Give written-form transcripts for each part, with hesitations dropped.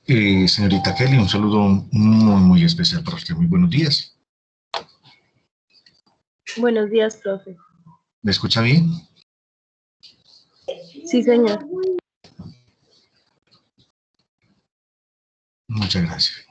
Señorita Kelly, un saludo muy especial para usted. Muy buenos días. Buenos días, profe. ¿Me escucha bien? Sí, señor. Muchas gracias.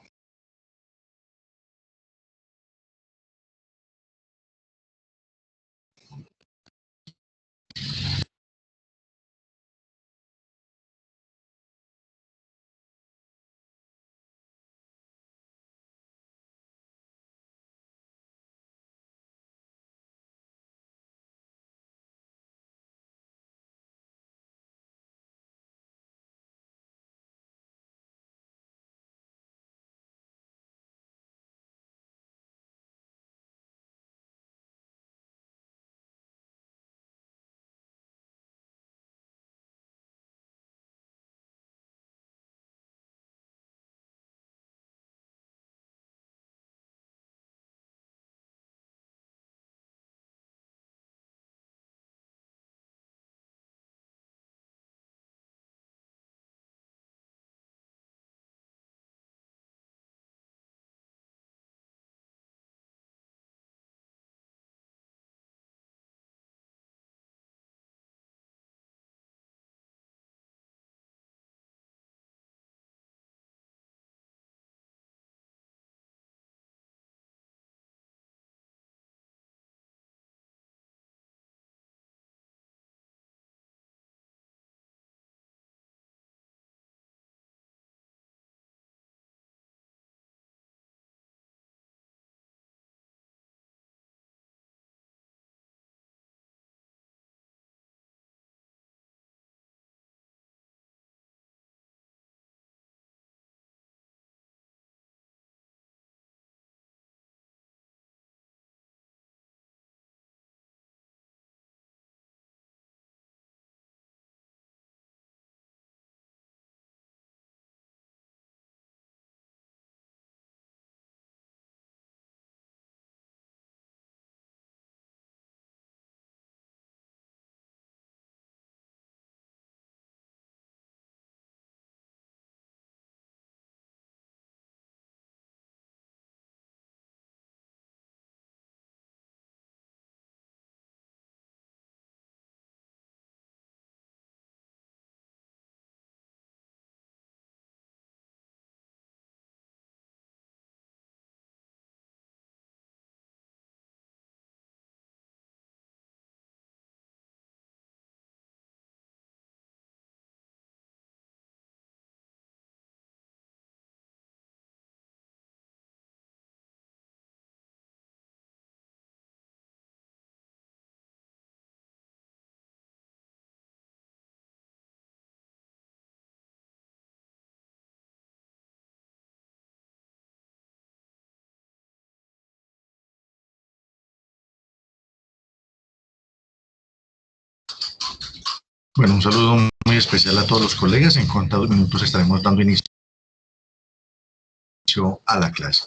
Bueno, un saludo muy especial a todos los colegas. En contados minutos estaremos dando inicio a la clase.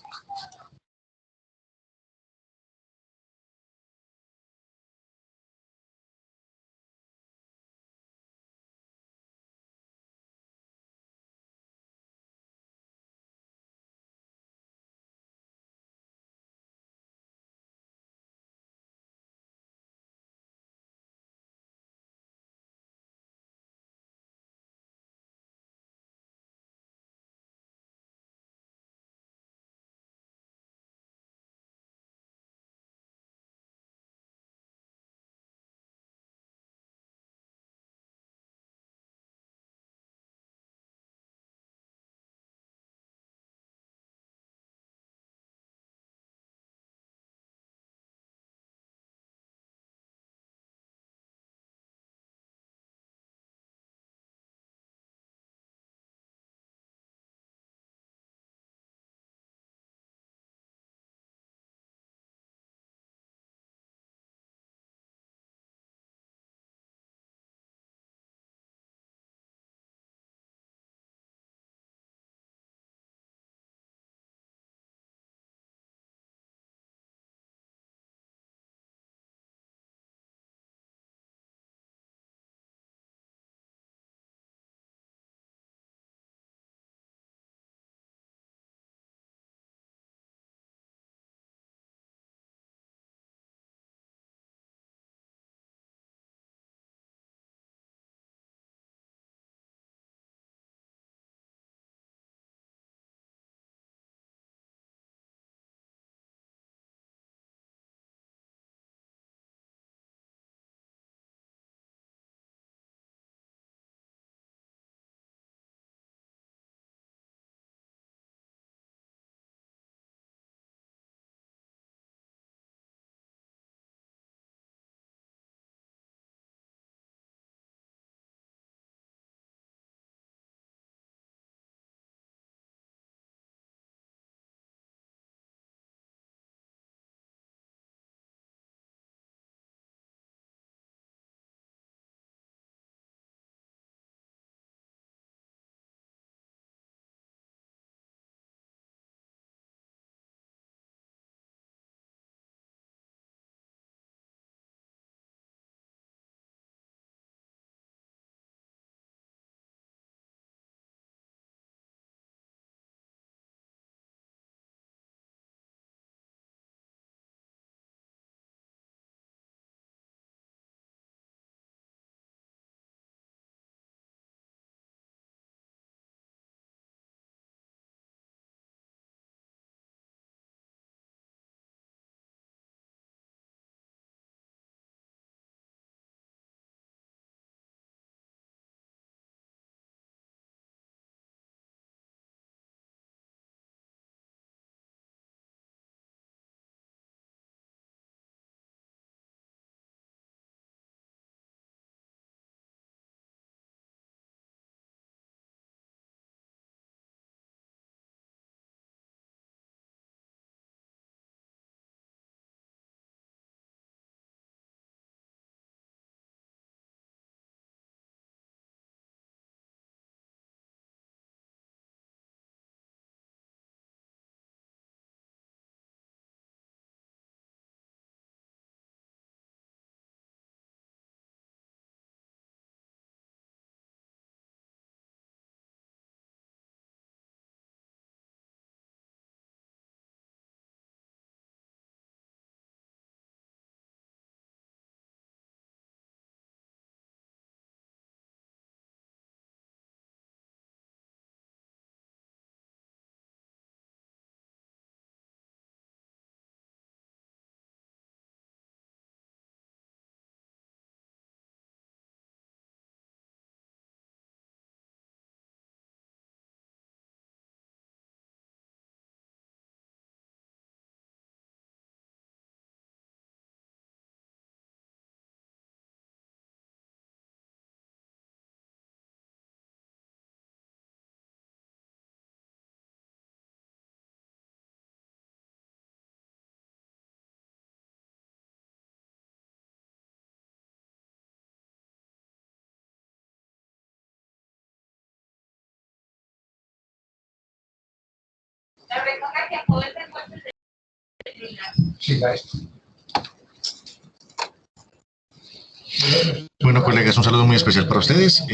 Bueno, colegas, un saludo muy especial para ustedes.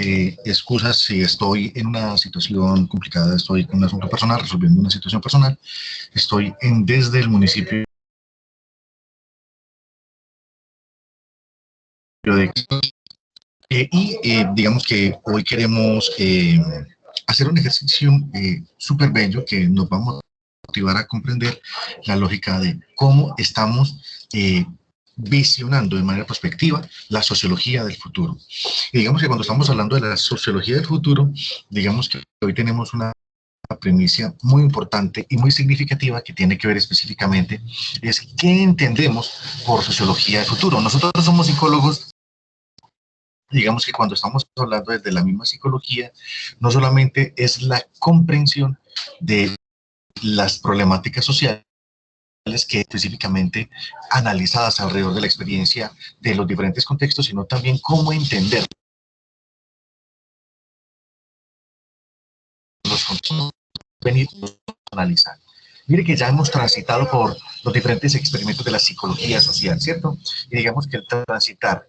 Excusas si estoy en una situación complicada, estoy con un asunto personal, resolviendo una situación personal. Estoy desde el municipio de... digamos que hoy queremos hacer un ejercicio súper bello que nos va a motivar a comprender la lógica de cómo estamos visionando de manera prospectiva la sociología del futuro. Y digamos que cuando estamos hablando de la sociología del futuro, digamos que hoy tenemos una premisa muy importante y muy significativa que tiene que ver específicamente es qué entendemos por sociología del futuro. Nosotros somos psicólogos. Digamos que cuando estamos hablando desde la misma psicología, no solamente es la comprensión de las problemáticas sociales que específicamente analizadas alrededor de la experiencia de los diferentes contextos, sino también cómo entender los contextos venidos a analizar. Mire que ya hemos transitado por los diferentes experimentos de la psicología social, ¿cierto? Y digamos que al transitar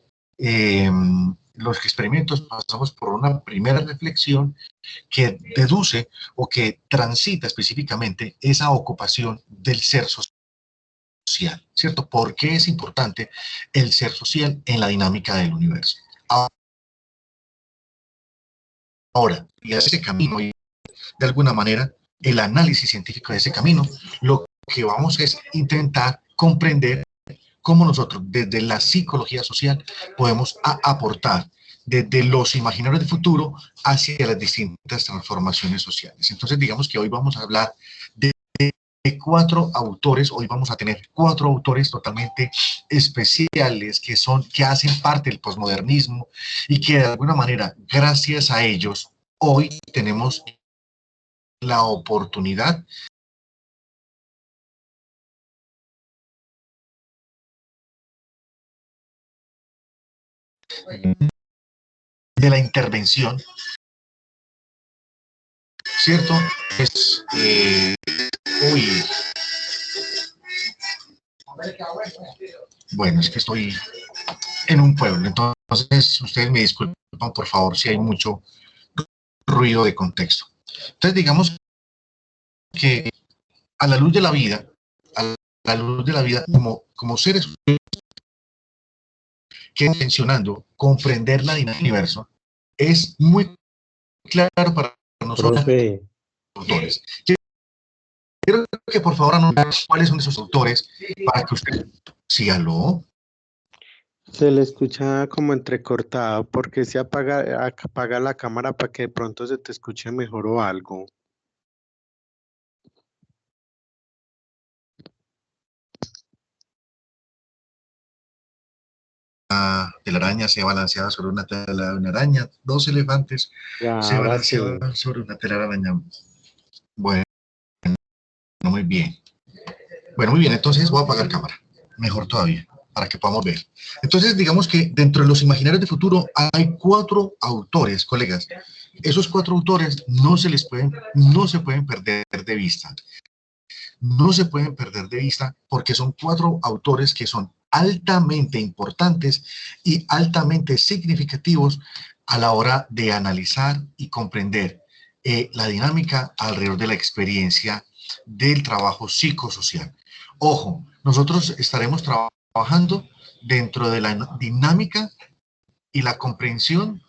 los experimentos pasamos por una primera reflexión que deduce o que transita específicamente esa ocupación del ser social, ¿cierto? ¿Por qué es importante el ser social en la dinámica del universo? Ahora, y ese camino, y de alguna manera, el análisis científico de ese camino, lo que vamos es intentar comprender cómo nosotros, desde la psicología social, podemos aportar desde los imaginarios del futuro hacia las distintas transformaciones sociales. Entonces, digamos que hoy vamos a hablar de cuatro autores, hoy vamos a tener cuatro autores totalmente especiales que hacen parte del posmodernismo y que de alguna manera, gracias a ellos, hoy tenemos la oportunidad de la intervención, ¿cierto? Es, uy, bueno, es que estoy en un pueblo, entonces ustedes me disculpan por favor si hay mucho ruido de contexto. Entonces digamos que a la luz de la vida, a la luz de la vida como seres que mencionando comprender la dinámica del universo es muy claro para nosotros Profe, autores. Quiero que por favor anoten cuáles son esos autores para que usted, sí, aló. se le escucha como entrecortado. ¿Por qué se apaga la cámara para que de pronto se te escuche mejor o algo? Telaraña se balanceaba sobre una tela de una araña, dos elefantes Ya, se ahora sí. balanceaban sobre una telaraña. Bueno, muy bien. Bueno, muy bien, entonces voy a apagar cámara, mejor todavía, para que podamos ver. Entonces, digamos que dentro de los imaginarios de futuro hay cuatro autores, colegas. Esos cuatro autores no se pueden perder de vista. No se pueden perder de vista porque son cuatro autores que son altamente importantes y altamente significativos a la hora de analizar y comprender la dinámica alrededor de la experiencia del trabajo psicosocial. Ojo, nosotros estaremos trabajando dentro de la dinámica y la comprensión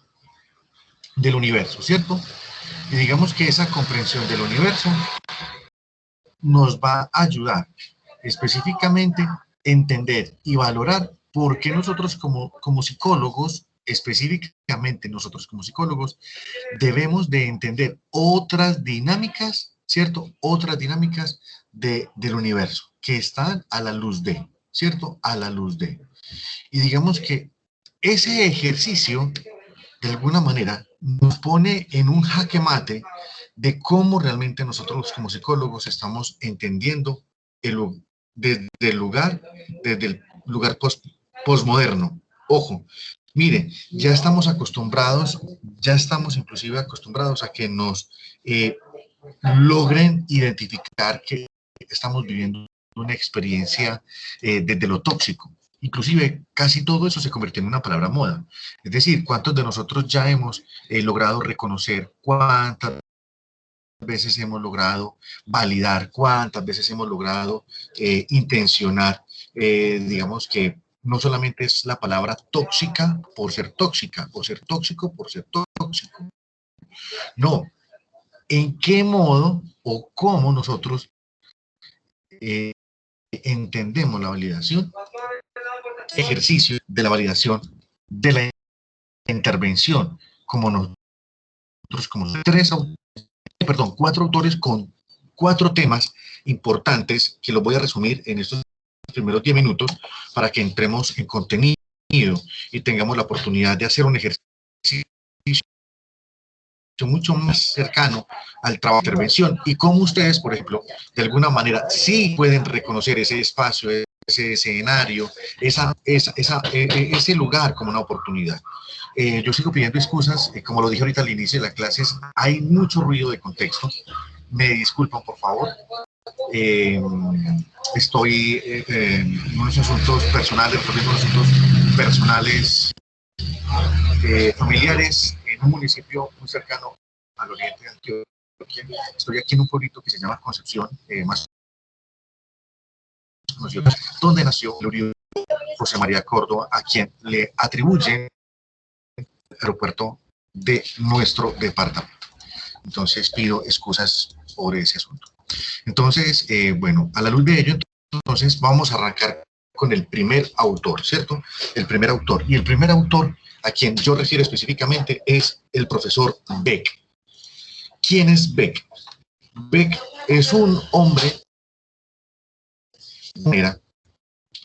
del universo, ¿cierto? Y digamos que esa comprensión del universo nos va a ayudar específicamente a entender y valorar por qué nosotros como psicólogos, específicamente nosotros como psicólogos, debemos de entender otras dinámicas, ¿cierto? Otras dinámicas del universo que están a la luz de, ¿cierto? A la luz de. Y digamos que ese ejercicio, de alguna manera, nos pone en un jaque mate de cómo realmente nosotros como psicólogos estamos entendiendo desde el lugar postmoderno. Ojo, mire, ya estamos inclusive acostumbrados a que nos logren identificar que estamos viviendo una experiencia desde lo tóxico. Inclusive casi todo eso se convirtió en una palabra moda. Es decir, ¿cuántos de nosotros ya hemos logrado reconocer cuántas veces hemos logrado validar, cuántas veces hemos logrado intencionar, digamos que no solamente es la palabra tóxica por ser tóxica, o ser tóxico por ser tóxico. No, ¿en qué modo o cómo nosotros entendemos la validación? Ejercicio de la validación, de la intervención, como nosotros, como cuatro autores con 4 temas importantes que los voy a resumir en estos primeros 10 minutos para que entremos en contenido y tengamos la oportunidad de hacer un ejercicio mucho más cercano al trabajo de intervención y cómo ustedes, por ejemplo, de alguna manera sí pueden reconocer ese espacio, ese escenario, ese lugar como una oportunidad. Yo sigo pidiendo excusas, como lo dije ahorita al inicio de las clases, hay mucho ruido de contexto, me disculpan por favor. Estoy en unos asuntos personales, familiares, en un municipio muy cercano al oriente de Antioquia. Estoy aquí en un pueblito que se llama Concepción, más conocido, donde nació el oriundo José María Córdoba, a quien le atribuyen el aeropuerto de nuestro departamento. Entonces pido excusas por ese asunto. Entonces, bueno, a la luz de ello, entonces vamos a arrancar con el primer autor, ¿cierto? El primer autor. Y el primer autor a quien yo refiero específicamente es el profesor Beck. ¿Quién es Beck? Beck es un hombre,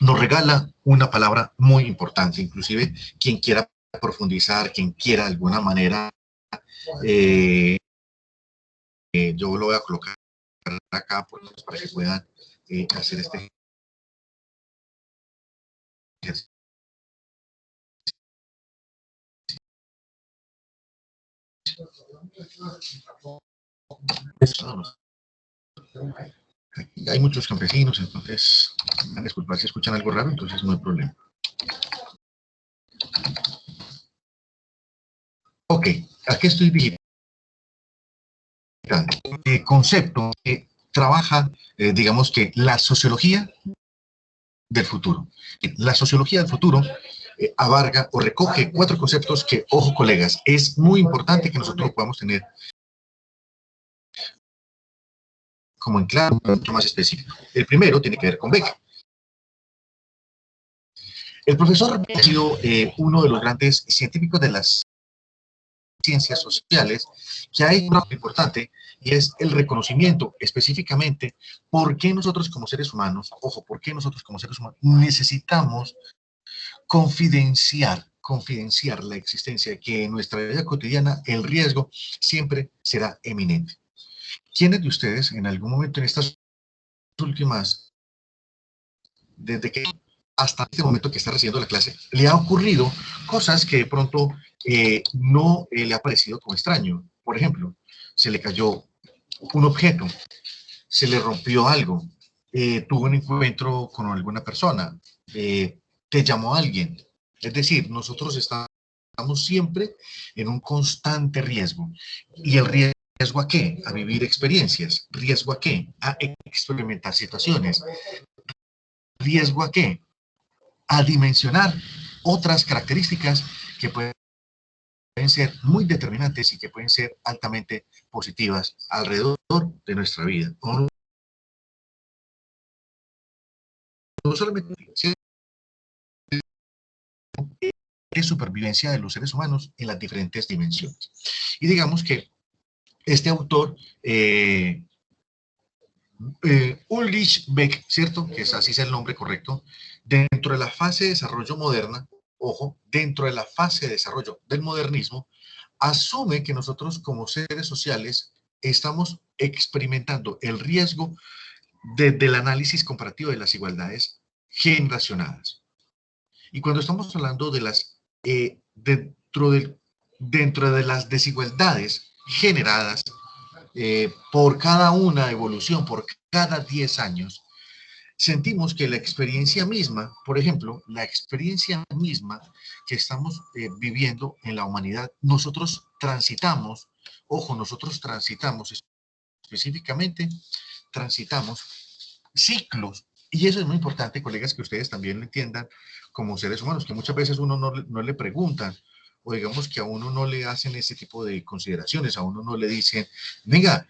nos regala una palabra muy importante, inclusive quien quiera profundizar, quien quiera de alguna manera, yo lo voy a colocar acá pues, para que puedan hacer este ejercicio. Hay muchos campesinos, entonces, disculpad si escuchan algo raro, entonces no hay problema. Ok, aquí estoy digitando. Concepto que trabaja, digamos que la sociología del futuro. La sociología del futuro abarca o recoge 4 conceptos que, ojo colegas, es muy importante que nosotros podamos tener como en claro, mucho más específico. El primero tiene que ver con Beck. El profesor ha sido uno de los grandes científicos de las ciencias sociales que hay una cosa importante y es el reconocimiento específicamente por qué nosotros como seres humanos, ojo, por qué nosotros como seres humanos necesitamos confidenciar la existencia, que en nuestra vida cotidiana el riesgo siempre será eminente. ¿Quiénes de ustedes en algún momento en estas últimas, desde que hasta este momento que está recibiendo la clase, le ha ocurrido cosas que de pronto no le ha parecido como extraño? Por ejemplo, se le cayó un objeto, se le rompió algo, tuvo un encuentro con alguna persona, te llamó alguien. Es decir, nosotros estamos siempre en un constante riesgo. ¿Y el riesgo a qué? A vivir experiencias. ¿Riesgo a qué? A experimentar situaciones. ¿Riesgo a qué? A dimensionar otras características que pueden ser muy determinantes y que pueden ser altamente positivas alrededor de nuestra vida. No solamente de supervivencia de los seres humanos en las diferentes dimensiones. Y digamos que este autor, Ulrich Beck, ¿cierto? Que es así es el nombre correcto, dentro de la fase de desarrollo moderna, ojo, dentro de la fase de desarrollo del modernismo, asume que nosotros como seres sociales estamos experimentando el riesgo desde el análisis comparativo de las igualdades generacionadas. Y cuando estamos hablando de las, dentro de las desigualdades generadas, por cada una evolución, por cada 10 años, sentimos que la experiencia misma, por ejemplo, la experiencia misma que estamos viviendo en la humanidad, nosotros transitamos, ojo, nosotros transitamos específicamente, transitamos ciclos. Y eso es muy importante, colegas, que ustedes también lo entiendan como seres humanos, que muchas veces uno no le preguntan, o digamos que a uno no le hacen ese tipo de consideraciones, a uno no le dicen, venga,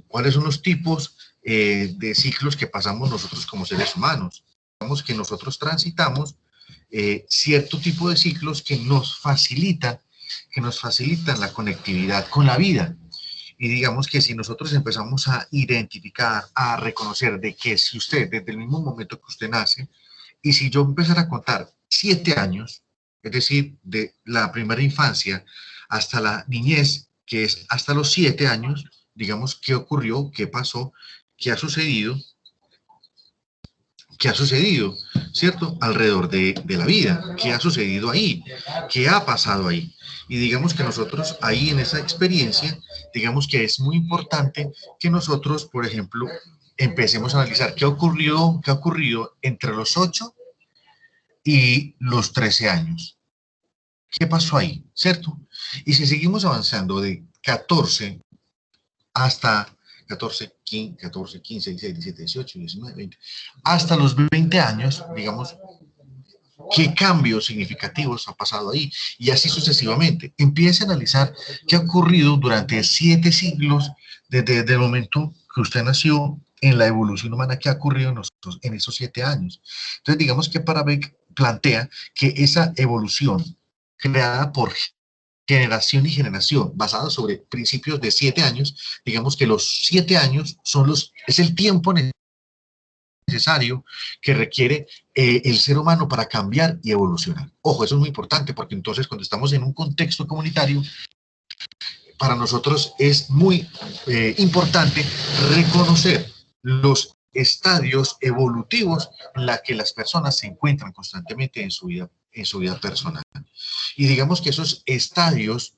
¿cuáles son los tipos de ciclos que pasamos nosotros como seres humanos? Digamos que nosotros transitamos cierto tipo de ciclos que nos facilitan la conectividad con la vida. Y digamos que si nosotros empezamos a identificar, a reconocer de que si usted, desde el mismo momento que usted nace, y si yo empezara a contar 7 años, es decir, de la primera infancia hasta la niñez, que es hasta los 7 años, digamos, qué ocurrió, qué pasó, qué ha sucedido, ¿cierto? Alrededor de la vida, qué ha sucedido ahí, qué ha pasado ahí. Y digamos que nosotros ahí en esa experiencia, digamos que es muy importante que nosotros, por ejemplo, empecemos a analizar qué ha ocurrido entre los 8 y los 13 años. ¿Qué pasó ahí? ¿Cierto? Y si seguimos avanzando de 14 hasta 14, 15, 16, 17, 18, 19, 20, hasta los 20 años, digamos, qué cambios significativos ha pasado ahí, y así sucesivamente. Empiece a analizar qué ha ocurrido durante 7 siglos, desde el momento que usted nació, en la evolución humana, qué ha ocurrido en esos 7 años. Entonces, digamos que Parabeck plantea que esa evolución creada por generación y generación, basada sobre principios de 7 años, digamos que los 7 años es el tiempo necesario que requiere el ser humano para cambiar y evolucionar. Ojo, eso es muy importante porque entonces cuando estamos en un contexto comunitario, para nosotros es muy importante reconocer los estadios evolutivos en la que las personas se encuentran constantemente en su vida personal. Y digamos que esos estadios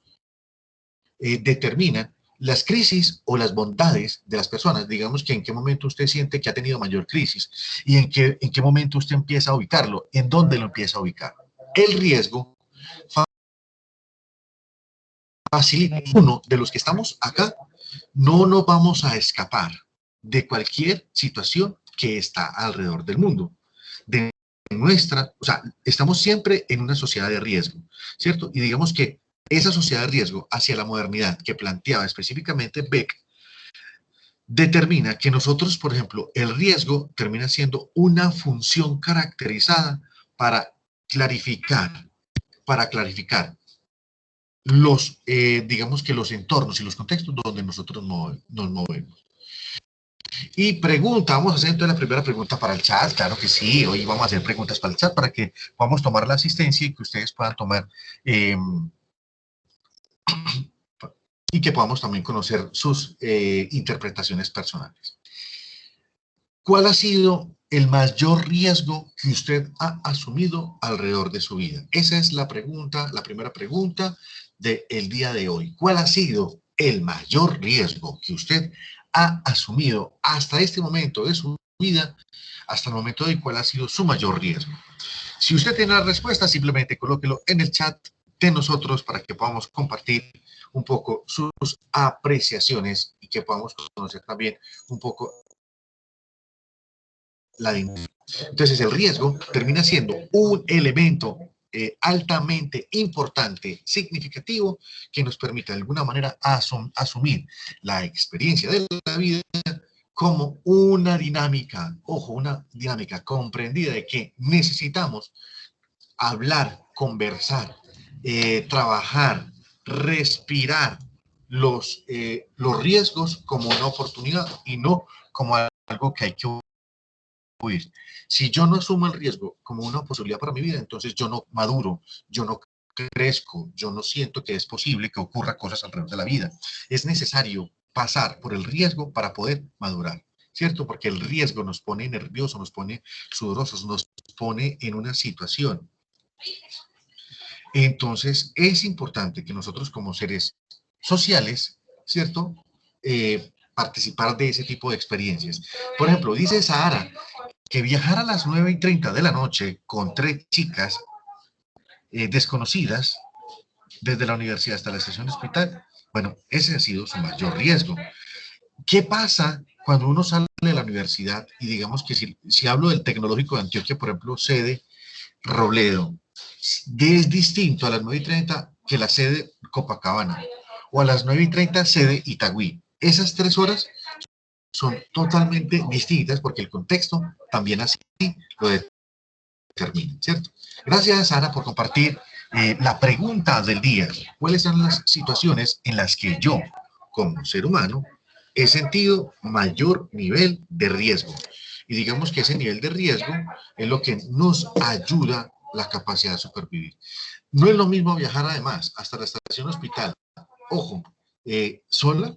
determinan las crisis o las bondades de las personas. Digamos que en qué momento usted siente que ha tenido mayor crisis y en qué momento usted empieza a ubicarlo, en dónde lo empieza a ubicar. El riesgo facilita. Uno de los que estamos acá, no nos vamos a escapar de cualquier situación que está alrededor del mundo. De o sea, estamos siempre en una sociedad de riesgo, ¿cierto? Y digamos que esa sociedad de riesgo hacia la modernidad que planteaba específicamente Beck, determina que nosotros, por ejemplo, el riesgo termina siendo una función caracterizada para clarificar digamos que los entornos y los contextos donde nosotros nos movemos. Y pregunta, vamos a hacer entonces la primera pregunta para el chat, claro que sí, hoy vamos a hacer preguntas para el chat para que podamos tomar la asistencia y que ustedes puedan tomar y que podamos también conocer sus interpretaciones personales. ¿Cuál ha sido el mayor riesgo que usted ha asumido alrededor de su vida? Esa es la pregunta, la primera pregunta del día de hoy. ¿Cuál ha sido el mayor riesgo que usted ha asumido hasta este momento de su vida, hasta el momento de hoy? ¿Cuál ha sido su mayor riesgo? Si usted tiene la respuesta, simplemente colóquelo en el chat de nosotros para que podamos compartir un poco sus apreciaciones y que podamos conocer también un poco la dinámica. Entonces, el riesgo termina siendo un elemento altamente importante, significativo, que nos permite de alguna manera asumir la experiencia de la vida como una dinámica, ojo, una dinámica comprendida de que necesitamos hablar, conversar, trabajar, respirar los riesgos como una oportunidad y no como algo que hay que huir. Si yo no asumo el riesgo como una posibilidad para mi vida, entonces yo no maduro, yo no crezco, yo no siento que es posible que ocurra cosas alrededor de la vida. Es necesario pasar por el riesgo para poder madurar, ¿cierto? Porque el riesgo nos pone nerviosos, nos pone sudorosos, nos pone en una situación. Entonces, es importante que nosotros como seres sociales, ¿cierto? participar de ese tipo de experiencias. Por ejemplo, dice Sahara que viajar a las 9:30 de la noche con 3 chicas desconocidas desde la universidad hasta la estación hospital, bueno, ese ha sido su mayor riesgo. ¿Qué pasa cuando uno sale de la universidad y digamos que si hablo del Tecnológico de Antioquia, por ejemplo, sede Robledo, es distinto a las 9:30 que la sede Copacabana, o a las 9:30 sede Itagüí? Esas 3 horas son totalmente distintas porque el contexto también así lo determina, ¿cierto? Gracias, Ana, por compartir la pregunta del día. ¿Cuáles son las situaciones en las que yo, como ser humano, he sentido mayor nivel de riesgo? Y digamos que ese nivel de riesgo es lo que nos ayuda la capacidad de supervivir. No es lo mismo viajar además hasta la estación hospital, ojo, sola,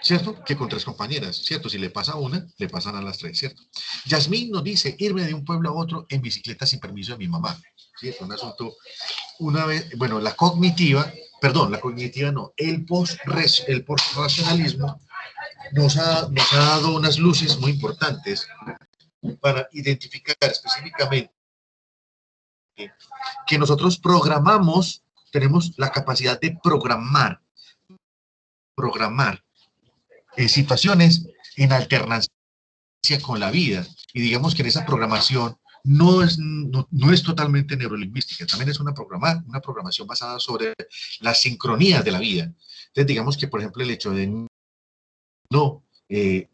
¿cierto? Que con 3 compañeras, ¿cierto? Si le pasa a una, le pasan a las 3, ¿cierto? Yasmín nos dice, irme de un pueblo a otro en bicicleta sin permiso de mi mamá, ¿sí? Es un asunto, una vez, bueno, la cognitiva no, el post-racionalismo nos ha dado unas luces muy importantes para identificar específicamente que nosotros programamos, tenemos la capacidad de programar situaciones en alternancia con la vida. Y digamos que en esa programación no es totalmente neurolingüística, también es una programación basada sobre las sincronías de la vida. Entonces, digamos que, por ejemplo, el hecho de no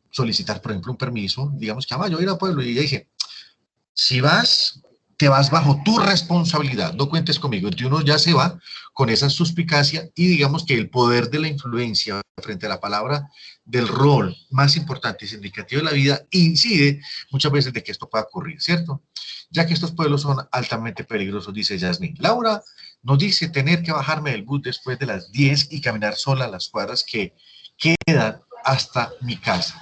solicitar, por ejemplo, un permiso, digamos que, yo voy a ir al pueblo y ella dice, si vas, te vas bajo tu responsabilidad, no cuentes conmigo. Entonces uno ya se va con esa suspicacia y digamos que el poder de la influencia frente a la palabra del rol más importante y significativo de la vida incide muchas veces de que esto pueda ocurrir, ¿cierto? Ya que estos pueblos son altamente peligrosos, dice Yasmín. Laura nos dice tener que bajarme del bus después de las 10 y caminar sola las cuadras que quedan hasta mi casa,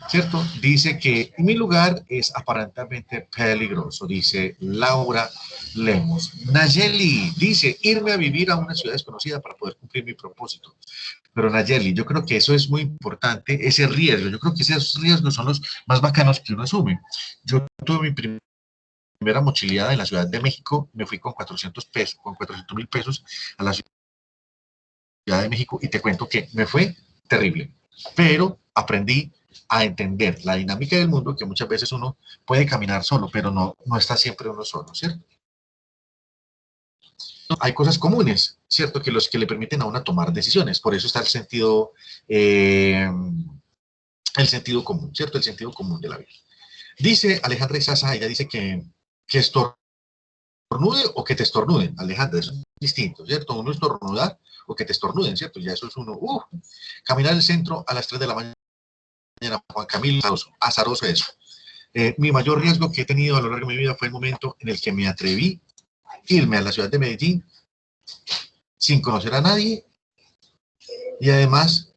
¿cierto? Dice que mi lugar es aparentemente peligroso, dice Laura Lemos. Nayeli dice, irme a vivir a una ciudad desconocida para poder cumplir mi propósito. Pero Nayeli, yo creo que eso es muy importante, ese riesgo. Yo creo que esos riesgos son los más bacanos que uno asume. Yo tuve mi primera mochileada en la Ciudad de México, me fui con 400.000 pesos a la Ciudad de México y te cuento que me fue terrible, pero aprendí a entender la dinámica del mundo, que muchas veces uno puede caminar solo, pero no está siempre uno solo, ¿cierto? Hay cosas comunes, ¿cierto? Que los que le permiten a uno tomar decisiones, por eso está el sentido común, ¿cierto? El sentido común de la vida. Dice Alejandra Isaza, ella dice que estornude o que te estornuden. Alejandra, eso es distinto, ¿cierto? Uno estornudar o que te estornuden, ¿cierto? Ya eso es uno, caminar al centro a las 3 de la mañana, Juan Camilo, azaroso eso. Mi mayor riesgo que he tenido a lo largo de mi vida fue el momento en el que me atreví a irme a la ciudad de Medellín sin conocer a nadie y además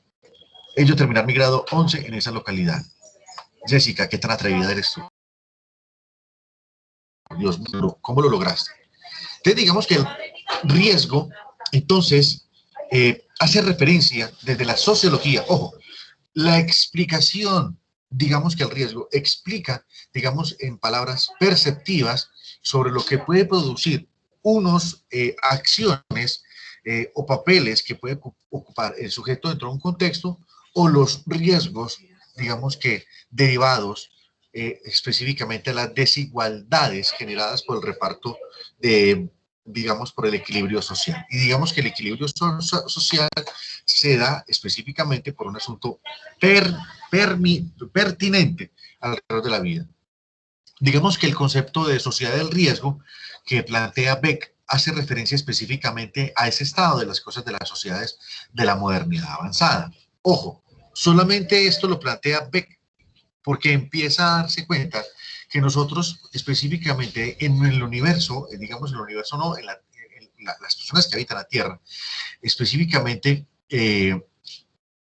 ello terminar mi grado 11 en esa localidad. Jessica, ¿qué tan atrevida eres tú? Dios mío, ¿cómo lo lograste? Entonces, digamos que el riesgo, entonces, hace referencia desde la sociología, ojo, la explicación, digamos que el riesgo explica, digamos, en palabras perceptivas sobre lo que puede producir unos acciones o papeles que puede ocupar el sujeto dentro de un contexto o los riesgos, digamos que derivados específicamente a las desigualdades generadas por el reparto de, digamos, por el equilibrio social. Y digamos que el equilibrio social se da específicamente por un asunto pertinente alrededor de la vida. Digamos que el concepto de sociedad del riesgo que plantea Beck hace referencia específicamente a ese estado de las cosas de las sociedades de la modernidad avanzada. Ojo, solamente esto lo plantea Beck porque empieza a darse cuenta que nosotros específicamente en el universo, digamos en el universo no, en las personas que habitan la Tierra, específicamente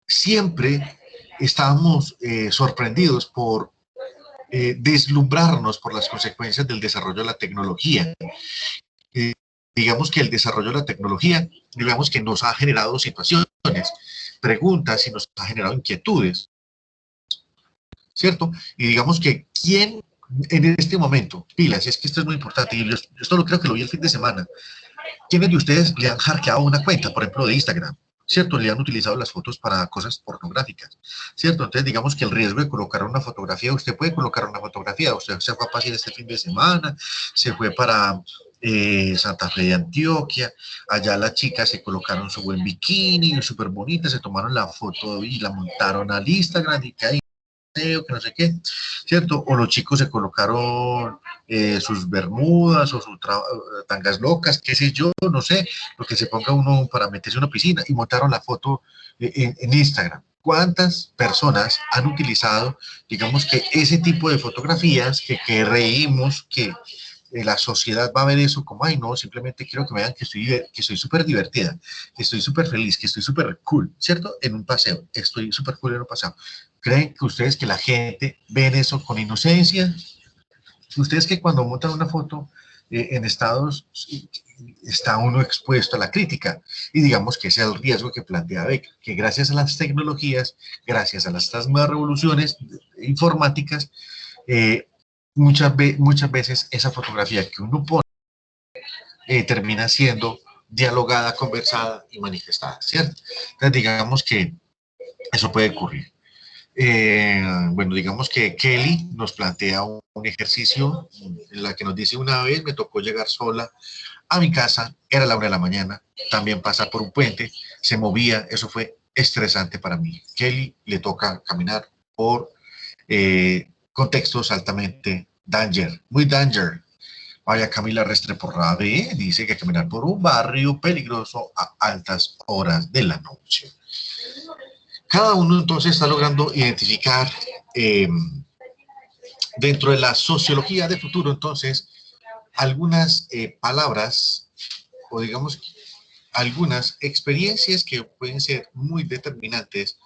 siempre estábamos sorprendidos por deslumbrarnos por las consecuencias del desarrollo de la tecnología. digamos que el desarrollo de la tecnología, digamos que nos ha generado situaciones, preguntas y nos ha generado inquietudes, ¿cierto? Y digamos que quién en este momento, pilas, es que esto es muy importante, y yo esto lo creo que lo vi el fin de semana, ¿quiénes de ustedes le han hackeado una cuenta, por ejemplo, de Instagram? ¿Cierto? Le han utilizado las fotos para cosas pornográficas, ¿cierto? Entonces, digamos que el riesgo de colocar una fotografía, usted puede colocar una fotografía, usted se fue a pasear este fin de semana, se fue para Santa Fe de Antioquia, allá las chicas se colocaron su buen bikini, súper bonita, se tomaron la foto y la montaron al Instagram y que ahí que no sé qué, ¿cierto? O los chicos se colocaron sus bermudas o sus tangas locas, qué sé yo, no sé, lo que se ponga uno para meterse en una piscina y montaron la foto en Instagram. ¿Cuántas personas han utilizado, digamos que ese tipo de fotografías que reímos, que la sociedad va a ver eso como, ay, no, simplemente quiero que me vean que estoy súper divertida, que estoy súper feliz, que estoy súper cool, ¿cierto? En un paseo, estoy súper cool en un paseo. ¿Creen que ustedes que la gente ven eso con inocencia? Ustedes que cuando montan una foto en estados, está uno expuesto a la crítica. Y digamos que ese es el riesgo que plantea Beck, que gracias a las tecnologías, gracias a estas nuevas revoluciones informáticas, muchas veces esa fotografía que uno pone termina siendo dialogada, conversada y manifestada, ¿cierto? Entonces digamos que eso puede ocurrir. Bueno, digamos que Kelly nos plantea un ejercicio en la que nos dice una vez me tocó llegar sola a mi casa, era la 1 de la mañana, también pasar por un puente, se movía, eso fue estresante para mí. Kelly le toca caminar por contextos altamente muy danger. Vaya Camila Restrepo-Rabe dice que caminar por un barrio peligroso a altas horas de la noche. Cada uno entonces está logrando identificar dentro de la sociología de futuro, entonces, algunas palabras o digamos algunas experiencias que pueden ser muy determinantes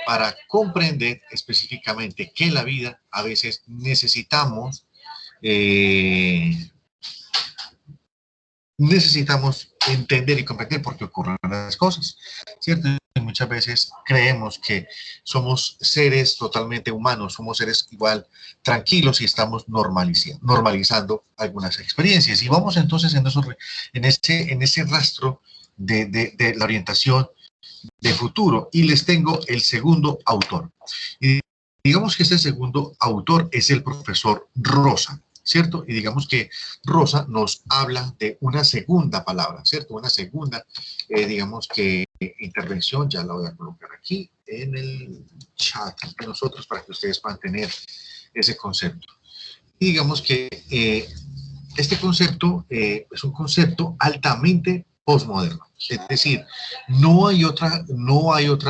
para comprender específicamente que en la vida a veces necesitamos entender y comprender por qué ocurren las cosas, ¿cierto? Y muchas veces creemos que somos seres totalmente humanos, somos seres igual tranquilos y estamos normalizando algunas experiencias. Y vamos entonces en ese rastro de la orientación de futuro. Y les tengo el segundo autor. Y digamos que este segundo autor es el profesor Rosa, ¿cierto? Y digamos que Rosa nos habla de una segunda palabra, ¿cierto? Una segunda, digamos que intervención, ya la voy a colocar aquí en el chat de nosotros para que ustedes puedan tener ese concepto. Y digamos que este concepto es un concepto altamente postmoderno. Es decir, no hay otra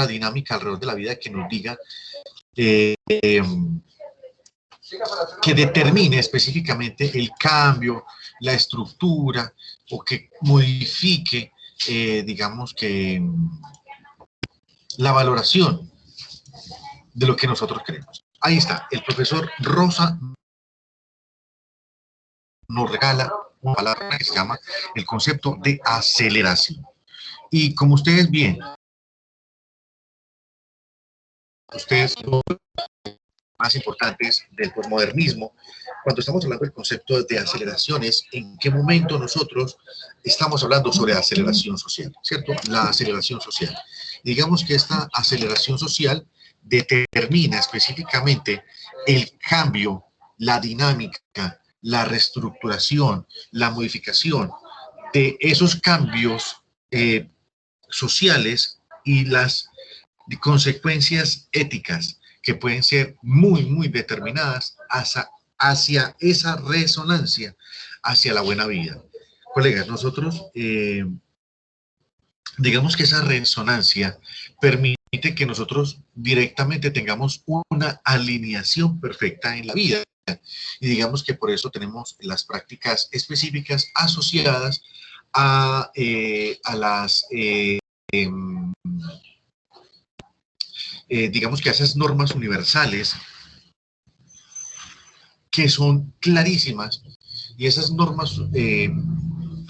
dinámica alrededor de la vida que nos diga que determine específicamente el cambio, la estructura o que modifique, digamos que la valoración de lo que nosotros queremos. Ahí está, el profesor Rosa nos regala una palabra que se llama el concepto de aceleración. Y como ustedes bien, ustedes son más importantes del posmodernismo, cuando estamos hablando del concepto de aceleraciones, ¿en qué momento nosotros estamos hablando sobre aceleración social? ¿Cierto? La aceleración social. Digamos que esta aceleración social determina específicamente el cambio, la dinámica, la reestructuración, la modificación de esos cambios sociales y las consecuencias éticas que pueden ser muy determinadas hacia esa resonancia, hacia la buena vida. Colegas, nosotros, digamos que esa resonancia permite que nosotros directamente tengamos una alineación perfecta en la vida. Y digamos que por eso tenemos las prácticas específicas asociadas a las digamos que a esas normas universales que son clarísimas y esas normas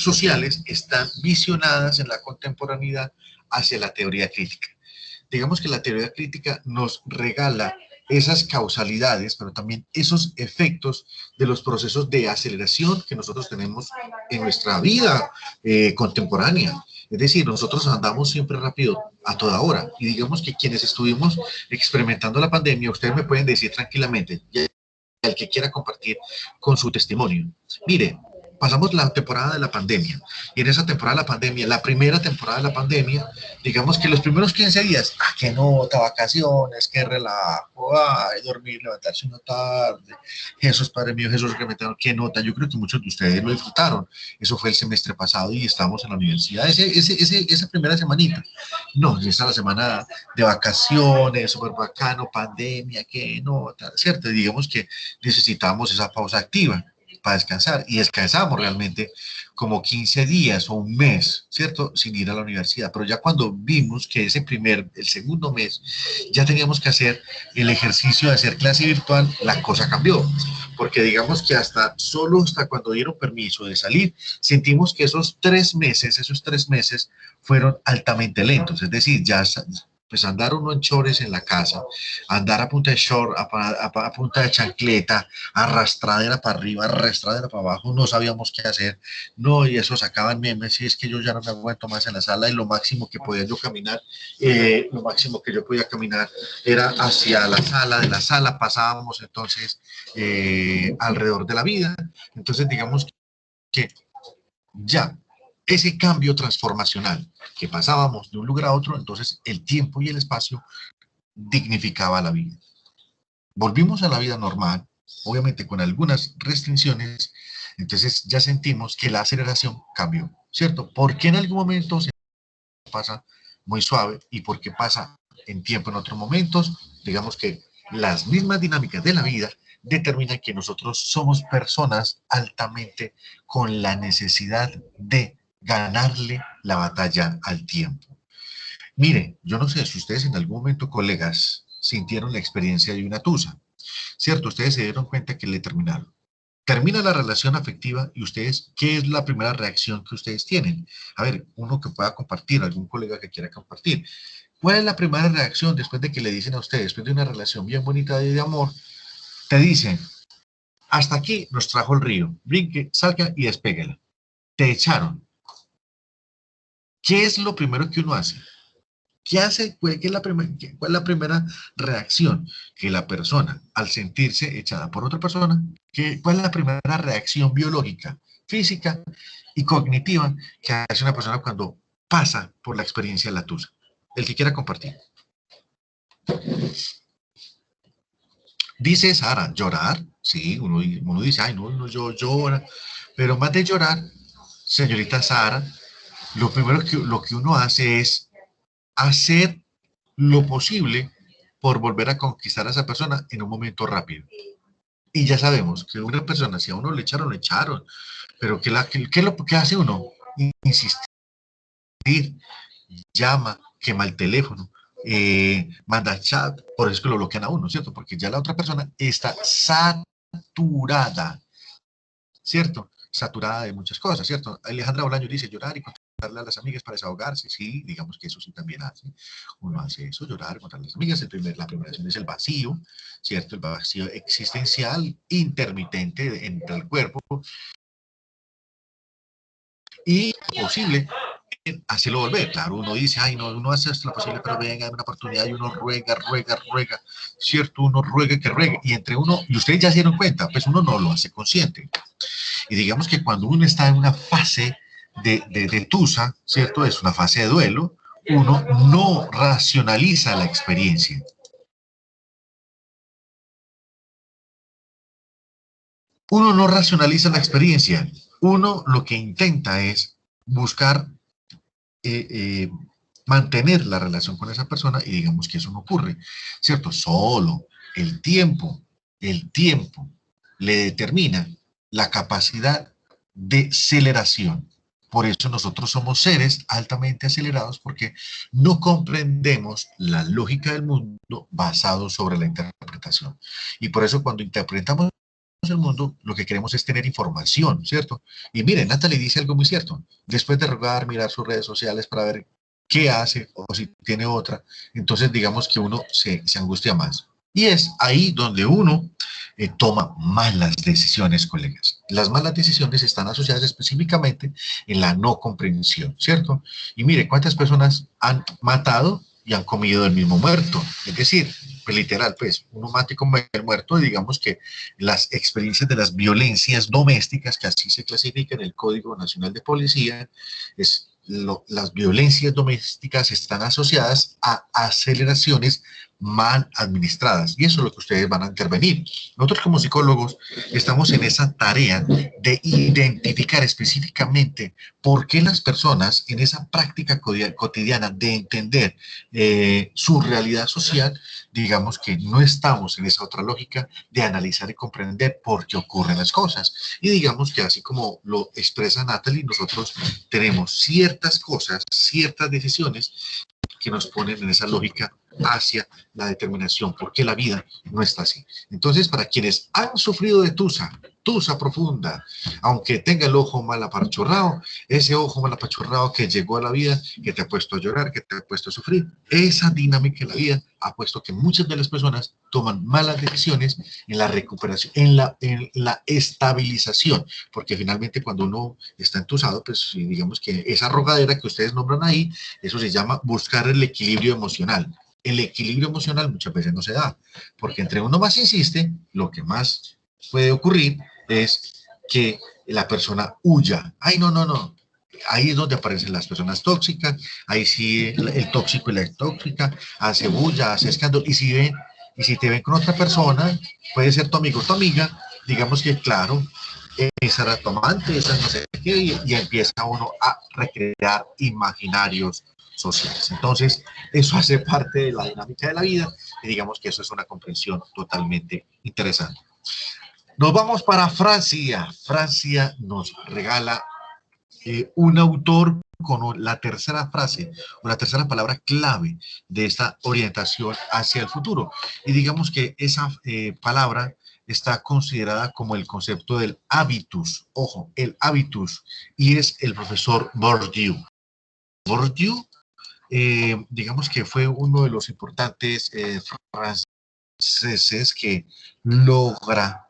sociales están visionadas en la contemporaneidad hacia la teoría crítica. Digamos que la teoría crítica nos regala esas causalidades, pero también esos efectos de los procesos de aceleración que nosotros tenemos en nuestra vida contemporánea. Es decir, nosotros andamos siempre rápido a toda hora. Y digamos que quienes estuvimos experimentando la pandemia, ustedes me pueden decir tranquilamente, el que quiera compartir con su testimonio. Mire, pasamos la temporada de la pandemia, y en esa temporada de la pandemia, la primera temporada de la pandemia, digamos que los primeros 15 días, qué nota, vacaciones, qué relajo, dormir, levantarse una tarde, Jesús, Padre mío, Jesús, que me tengo, qué nota, yo creo que muchos de ustedes lo disfrutaron, eso fue el semestre pasado y estamos en la universidad, esa primera semanita, no, esa es la semana de vacaciones, súper bacano, pandemia, qué nota, ¿cierto? Digamos que necesitamos esa pausa activa para descansar, y descansamos realmente como 15 días o un mes, ¿cierto? Sin ir a la universidad, pero ya cuando vimos que el segundo mes, ya teníamos que hacer el ejercicio de hacer clase virtual, la cosa cambió, porque digamos que hasta cuando dieron permiso de salir, sentimos que esos 3 meses fueron altamente lentos, es decir, ya pues andar uno en chores en la casa, andar a punta de short, a punta de chancleta, arrastradera para arriba, arrastradera para abajo, no sabíamos qué hacer, no, y eso sacaban memes, y es que yo ya no me aguanto más en la sala, y lo máximo que podía yo caminar, era hacia la sala, de la sala pasábamos entonces alrededor de la vida, entonces digamos que ya ese cambio transformacional que pasábamos de un lugar a otro, entonces el tiempo y el espacio dignificaba la vida. Volvimos a la vida normal, obviamente con algunas restricciones, entonces ya sentimos que la aceleración cambió, ¿cierto? Porque en algún momento se pasa muy suave y porque pasa en tiempo en otros momentos, digamos que las mismas dinámicas de la vida determinan que nosotros somos personas altamente con la necesidad de ganarle la batalla al tiempo. Mire, yo no sé si ustedes en algún momento, colegas, sintieron la experiencia de una tusa, ¿cierto? Ustedes se dieron cuenta que le terminaron. Termina la relación afectiva y ustedes, ¿qué es la primera reacción que ustedes tienen? A ver, uno que pueda compartir, algún colega que quiera compartir. ¿Cuál es la primera reacción después de que le dicen a ustedes, después de una relación bien bonita de amor, te dicen, hasta aquí nos trajo el río, brinque, salga y despéguela? Te echaron. ¿Qué es lo primero que uno hace? ¿Qué hace? ¿Cuál es la primera reacción? Que la persona, al sentirse echada por otra persona, ¿cuál es la primera reacción biológica, física y cognitiva que hace una persona cuando pasa por la experiencia de la tusa? El que quiera compartir. Dice Sara, llorar. Sí, uno dice, ay, no, yo llora. Pero más de llorar, señorita Sara, lo primero lo que uno hace es hacer lo posible por volver a conquistar a esa persona en un momento rápido. Y ya sabemos que una persona, si a uno le echaron, pero ¿qué es lo que hace uno? Insistir, llama, quema el teléfono, manda chat, por eso es que lo bloquean a uno, ¿cierto? Porque ya la otra persona está saturada, ¿cierto? Saturada de muchas cosas, ¿cierto? Alejandra Bolaño dice llorar y contarle a las amigas para desahogarse, sí, digamos que eso sí también hace, uno hace eso, llorar, contarle a las amigas, la primera acción es el vacío, ¿cierto? El vacío existencial intermitente entre el cuerpo y posible hacerlo volver. Claro, uno dice, ay, no, uno hace hasta lo posible, pero venga, una oportunidad, y uno ruega, ¿cierto? Uno ruega que ruegue, y entre uno, y ustedes ya se dieron cuenta, pues uno no lo hace consciente. Y digamos que cuando uno está en una fase de tusa, ¿cierto? Es una fase de duelo, uno no racionaliza la experiencia. Uno no racionaliza la experiencia. Uno lo que intenta es buscar mantener la relación con esa persona, y digamos que eso no ocurre, ¿cierto? Solo el tiempo le determina la capacidad de aceleración. Por eso nosotros somos seres altamente acelerados, porque no comprendemos la lógica del mundo basado sobre la interpretación. Y por eso cuando interpretamos el mundo, lo que queremos es tener información, ¿cierto? Y miren, Natalie dice algo muy cierto. Después de rogar, mirar sus redes sociales para ver qué hace o si tiene otra, entonces digamos que uno se angustia más. Y es ahí donde uno toma malas decisiones, colegas. Las malas decisiones están asociadas específicamente en la no comprensión, ¿cierto? Y mire, ¿cuántas personas han matado y han comido el mismo muerto? Es decir, pues literal, pues uno mata y come el muerto, y digamos que las experiencias de las violencias domésticas, que así se clasifica en el Código Nacional de Policía, las violencias domésticas están asociadas a aceleraciones mal administradas, y eso es lo que ustedes van a intervenir. Nosotros como psicólogos estamos en esa tarea de identificar específicamente por qué las personas en esa práctica cotidiana de entender su realidad social, digamos que no estamos en esa otra lógica de analizar y comprender por qué ocurren las cosas. Y digamos que así como lo expresa Natalie, nosotros tenemos ciertas cosas, ciertas decisiones que nos ponen en esa lógica hacia la determinación, porque la vida no está así. Entonces, para quienes han sufrido de tusa profunda, aunque tenga el ojo mal apachurrado, ese ojo mal apachurrado que llegó a la vida, que te ha puesto a llorar, que te ha puesto a sufrir, esa dinámica en la vida ha puesto que muchas de las personas toman malas decisiones en la recuperación, en la estabilización, porque finalmente cuando uno está entusado, pues digamos que esa rogadera que ustedes nombran ahí, eso se llama buscar el equilibrio emocional. El equilibrio emocional muchas veces no se da, porque entre uno más insiste, lo que más puede ocurrir es que la persona huya. Ay, no, no, no. Ahí es donde aparecen las personas tóxicas, ahí sí el tóxico y la tóxica hace bulla, hace escándalo, y si te ven con otra persona, puede ser tu amigo o tu amiga, digamos que claro, esa era tu amante, esa no sé qué, y empieza uno a recrear imaginarios sociales. Entonces, eso hace parte de la dinámica de la vida, y digamos que eso es una comprensión totalmente interesante. Nos vamos para Francia. Francia nos regala un autor con la tercera frase, o la tercera palabra clave de esta orientación hacia el futuro. Y digamos que esa palabra está considerada como el concepto del habitus. Ojo, el habitus, y es el profesor Bourdieu. Bourdieu, digamos que fue uno de los importantes franceses que logra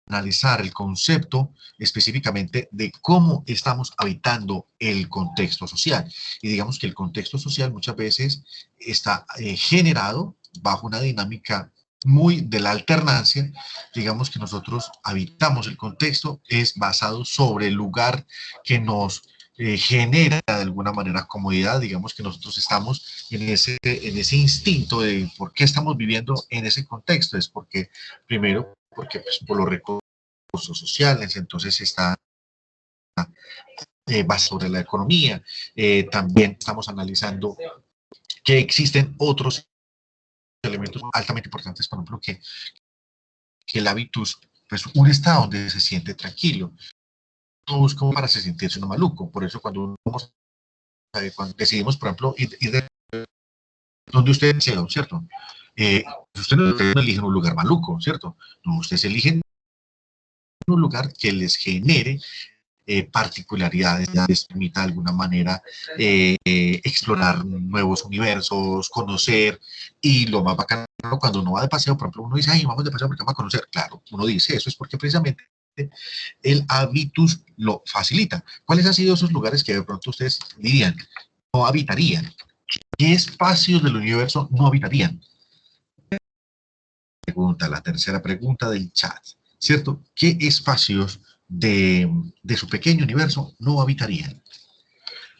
analizar el concepto específicamente de cómo estamos habitando el contexto social. Y digamos que el contexto social muchas veces está generado bajo una dinámica muy de la alternancia. Digamos que nosotros habitamos el contexto, es basado sobre el lugar que nos genera de alguna manera comodidad. Digamos que nosotros estamos en ese instinto de por qué estamos viviendo en ese contexto. Es porque, primero, porque pues, por los recursos sociales, entonces está basado sobre la economía. También estamos analizando que existen otros elementos altamente importantes, por ejemplo, que el hábitus, pues un estado donde se siente tranquilo. No busca para se sentirse uno maluco. Por eso cuando cuando decidimos, por ejemplo, ir de donde usted desea, ¿cierto? Usted no elige un lugar maluco, ¿cierto? No, ustedes eligen un lugar que les genere particularidades, les permita de alguna manera explorar nuevos universos, conocer, y lo más bacano cuando uno va de paseo, por ejemplo, uno dice, ay, vamos de paseo porque vamos a conocer. Claro, uno dice eso es porque precisamente el habitus lo facilita. ¿Cuáles han sido esos lugares que de pronto ustedes dirían, no habitarían? ¿Qué espacios del universo no habitarían? La tercera pregunta del chat, ¿cierto? ¿Qué espacios de su pequeño universo no habitarían?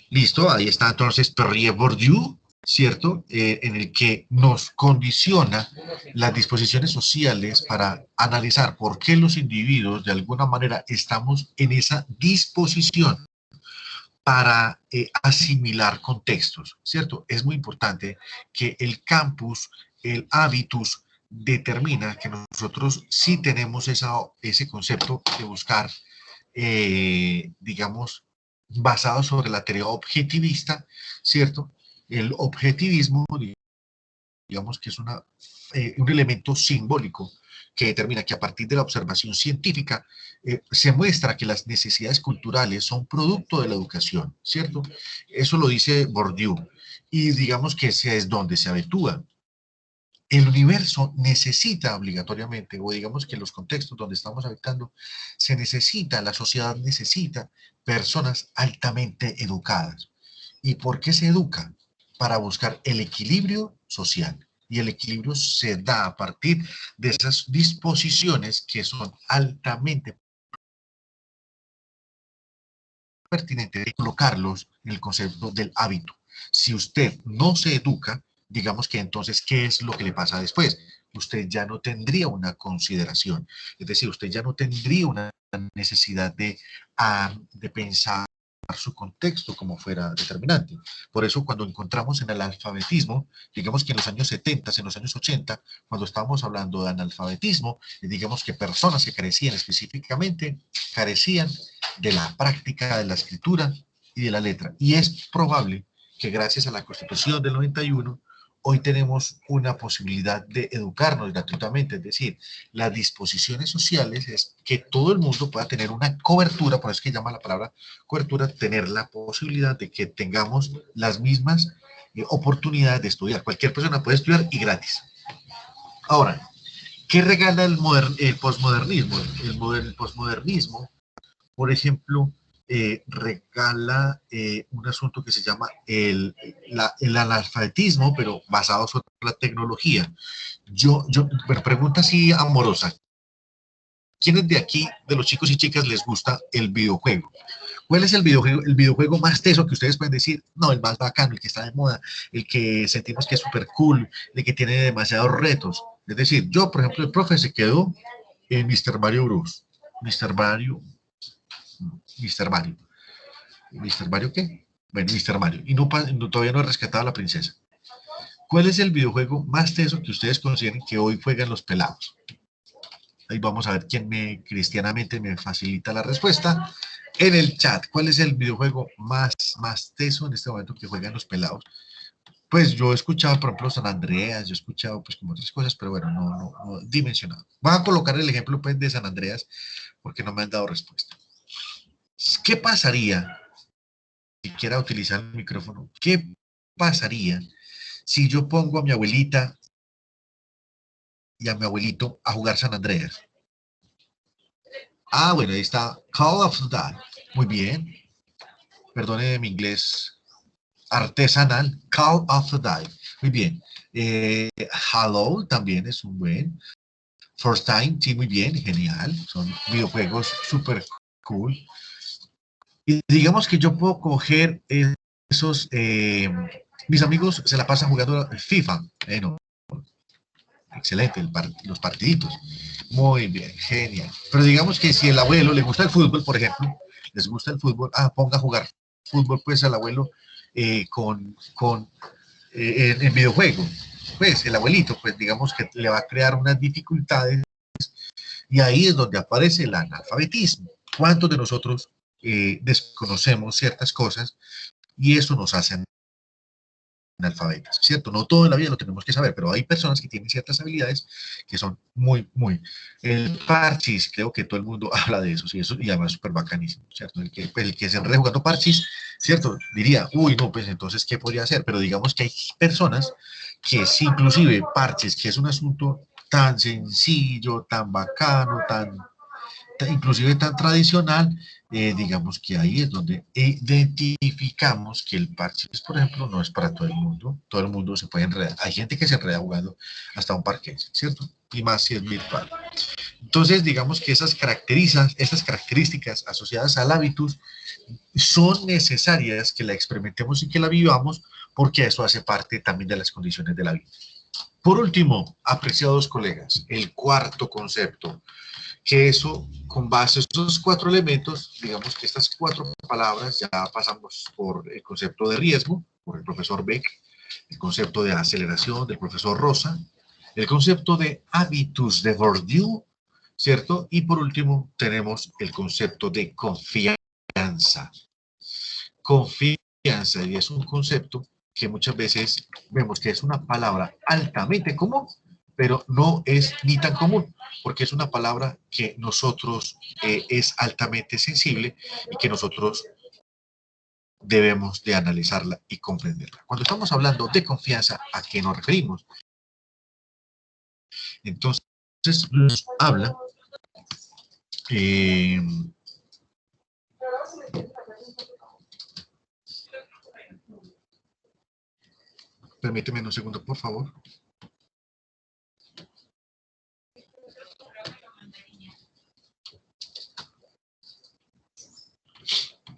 Listo, ahí está entonces Pierre Bourdieu, ¿cierto? En el que nos condiciona las disposiciones sociales para analizar por qué los individuos de alguna manera estamos en esa disposición para asimilar contextos, ¿cierto? Es muy importante que el campus, el habitus, determina que nosotros sí tenemos ese concepto de buscar, digamos, basado sobre la teoría objetivista, ¿cierto? El objetivismo, digamos que es un elemento simbólico que determina que a partir de la observación científica se muestra que las necesidades culturales son producto de la educación, ¿cierto? Eso lo dice Bourdieu, y digamos que ese es donde se avetúa. El universo necesita obligatoriamente, o digamos que en los contextos donde estamos habitando, se necesita, la sociedad necesita personas altamente educadas. ¿Y por qué se educa? Para buscar el equilibrio social. Y el equilibrio se da a partir de esas disposiciones que son altamente pertinentes de colocarlos en el concepto del hábito. Si usted no se educa, digamos que entonces, ¿qué es lo que le pasa después? Usted ya no tendría una consideración, es decir, usted ya no tendría una necesidad de pensar su contexto como fuera determinante. Por eso cuando encontramos en el alfabetismo, digamos que en los años 70, en los años 80, cuando estábamos hablando de analfabetismo, digamos que personas que carecían específicamente, carecían de la práctica de la escritura y de la letra. Y es probable que gracias a la Constitución del 91, hoy tenemos una posibilidad de educarnos gratuitamente, es decir, las disposiciones sociales es que todo el mundo pueda tener una cobertura, por eso es que llama la palabra cobertura, tener la posibilidad de que tengamos las mismas oportunidades de estudiar. Cualquier persona puede estudiar y gratis. Ahora, ¿qué regala el posmodernismo? El posmodernismo, por ejemplo, regala un asunto que se llama el analfabetismo, pero basado sobre la tecnología. Bueno, pregunta así amorosa. ¿Quiénes de aquí, de los chicos y chicas, les gusta el videojuego? ¿Cuál es el videojuego más teso que ustedes pueden decir? No, el más bacano, el que está de moda, el que sentimos que es súper cool, el que tiene demasiados retos. Es decir, yo, por ejemplo, el profe se quedó en Mr. Mario Bros. Mr. Mario. ¿Mr. Mario qué? Bueno, Mr. Mario. Y todavía no he rescatado a la princesa. ¿Cuál es el videojuego más teso que ustedes consideren que hoy juegan los pelados? Ahí vamos a ver quién cristianamente me facilita la respuesta en el chat. ¿Cuál es el videojuego más teso en este momento que juegan los pelados? Pues yo he escuchado, por ejemplo, San Andreas, yo he escuchado pues como otras cosas, pero bueno, no dimensionado. Voy a colocar el ejemplo pues de San Andreas porque no me han dado respuesta. ¿Qué pasaría si quiera utilizar el micrófono? ¿Qué pasaría si yo pongo a mi abuelita y a mi abuelito a jugar San Andreas? Ah, bueno, ahí está Call of Duty. Muy bien. Perdone mi inglés artesanal. Call of Duty. Muy bien. Halo también es un buen. First Time, sí, muy bien, genial. Son videojuegos súper cool. Y digamos que yo puedo coger esos... mis amigos se la pasan jugando FIFA. No, excelente, los partiditos. Muy bien, genial. Pero digamos que si el abuelo le gusta el fútbol, por ejemplo, les gusta el fútbol, ponga a jugar fútbol pues al abuelo en videojuego. Pues el abuelito, pues digamos que le va a crear unas dificultades y ahí es donde aparece el analfabetismo. ¿Cuántos de nosotros desconocemos ciertas cosas y eso nos hace analfabetas, ¿cierto? No todo en la vida lo tenemos que saber, pero hay personas que tienen ciertas habilidades que son el parchís, creo que todo el mundo habla de eso, y además es súper bacanísimo, ¿cierto? El que se enreda jugando parchís, ¿cierto? Diría, uy, no, pues entonces, ¿qué podría hacer? Pero digamos que hay personas que sí, inclusive parches, que es un asunto tan sencillo, tan bacano, inclusive tan tradicional, digamos que ahí es donde identificamos que el parche, por ejemplo, no es para todo el mundo se puede enredar, hay gente que se enreda jugando hasta un parque, ¿cierto? Y más si es virtual. Entonces, digamos que esas características asociadas al hábitus son necesarias que la experimentemos y que la vivamos, porque eso hace parte también de las condiciones de la vida. Por último, apreciados colegas, el cuarto concepto, que eso, con base a estos 4 elementos, digamos que estas 4 palabras, ya pasamos por el concepto de riesgo, por el profesor Beck, el concepto de aceleración del profesor Rosa, el concepto de hábitus de Bourdieu, ¿cierto? Y por último tenemos el concepto de confianza. Confianza, y es un concepto que muchas veces vemos que es una palabra altamente común, pero no es ni tan común, porque es una palabra que nosotros es altamente sensible y que nosotros debemos de analizarla y comprenderla. Cuando estamos hablando de confianza, ¿a qué nos referimos? Entonces, nos habla eh, permíteme un segundo, por favor.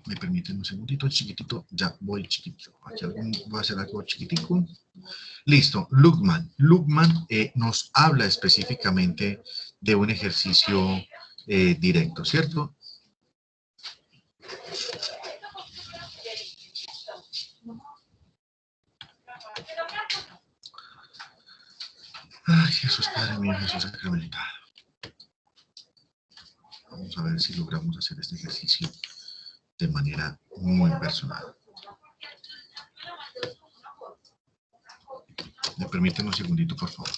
Me permiten un segundito, chiquitito, ya voy chiquitito. Aquí voy a hacer algo chiquitico. Listo, Lugman. Lugman nos habla específicamente de un ejercicio directo, ¿cierto? Ay, Jesús Padre mío, Jesús sacramentado. Vamos a ver si logramos hacer este ejercicio de manera muy personal. Me permiten un segundito, por favor.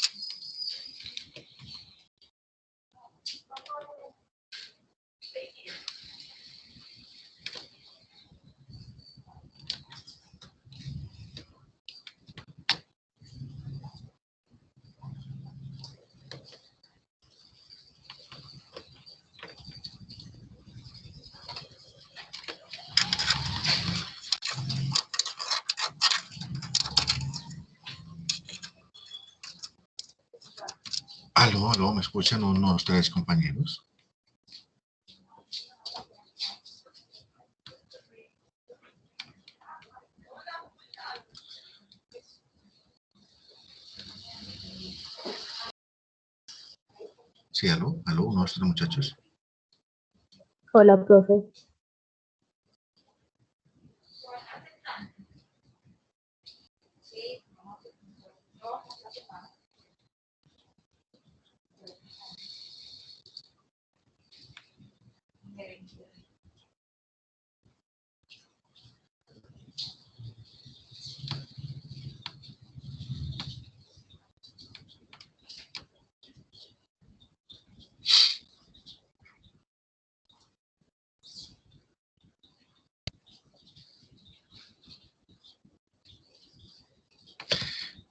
Aló, aló, ¿me escuchan unos tres compañeros? Sí, aló, aló, unos tres muchachos. Hola, profe.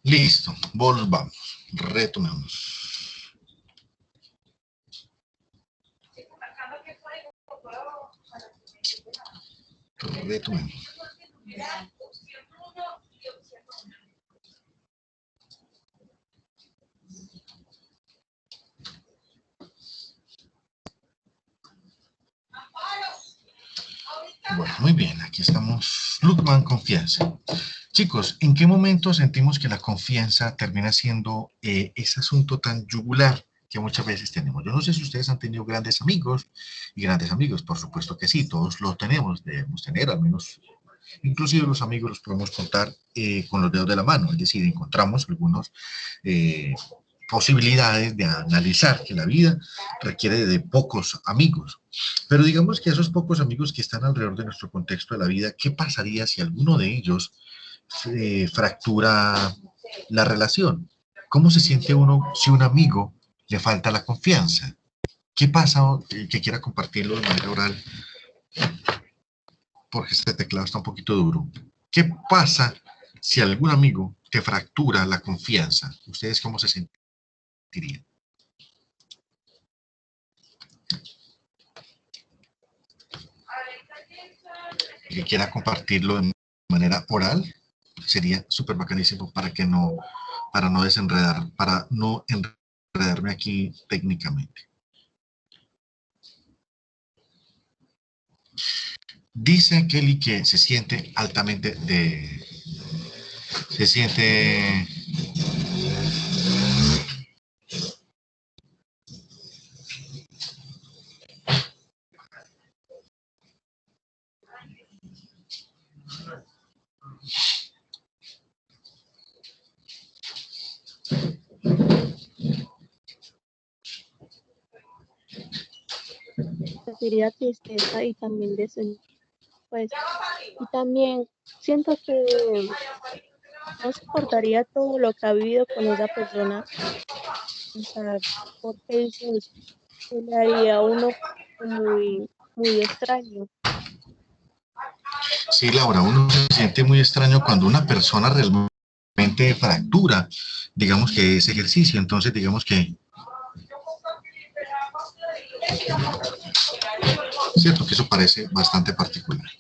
Listo, volvamos, retomemos. Retomemos. Bueno, muy bien, aquí estamos. Lukman, confianza. Chicos, ¿en qué momento sentimos que la confianza termina siendo ese asunto tan yugular que muchas veces tenemos? Yo no sé si ustedes han tenido grandes amigos y grandes amigos, por supuesto que sí, todos lo tenemos, debemos tener al menos, inclusive los amigos los podemos contar con los dedos de la mano, es decir, encontramos algunos posibilidades de analizar que la vida requiere de pocos amigos. Pero digamos que esos pocos amigos que están alrededor de nuestro contexto de la vida, ¿qué pasaría si alguno de ellos fractura la relación? ¿Cómo se siente uno si un amigo le falta la confianza? ¿Qué pasa que quiera compartirlo de manera oral? Porque este teclado está un poquito duro. ¿Qué pasa si algún amigo te fractura la confianza? ¿Ustedes cómo se sentirían? El que quiera compartirlo de manera oral sería súper bacanísimo para no desenredar, para no enredarme aquí técnicamente. Dice Kelly que se siente altamente se siente Sentiría tristeza y también pues, y también siento que no se acordaría todo lo que ha vivido con esa persona. O sea, ¿por qué dice eso? Se le haría a uno muy, muy extraño. Sí, Laura, uno se siente muy extraño cuando una persona realmente fractura, digamos que ese ejercicio. Entonces, digamos que, cierto que eso parece bastante particular.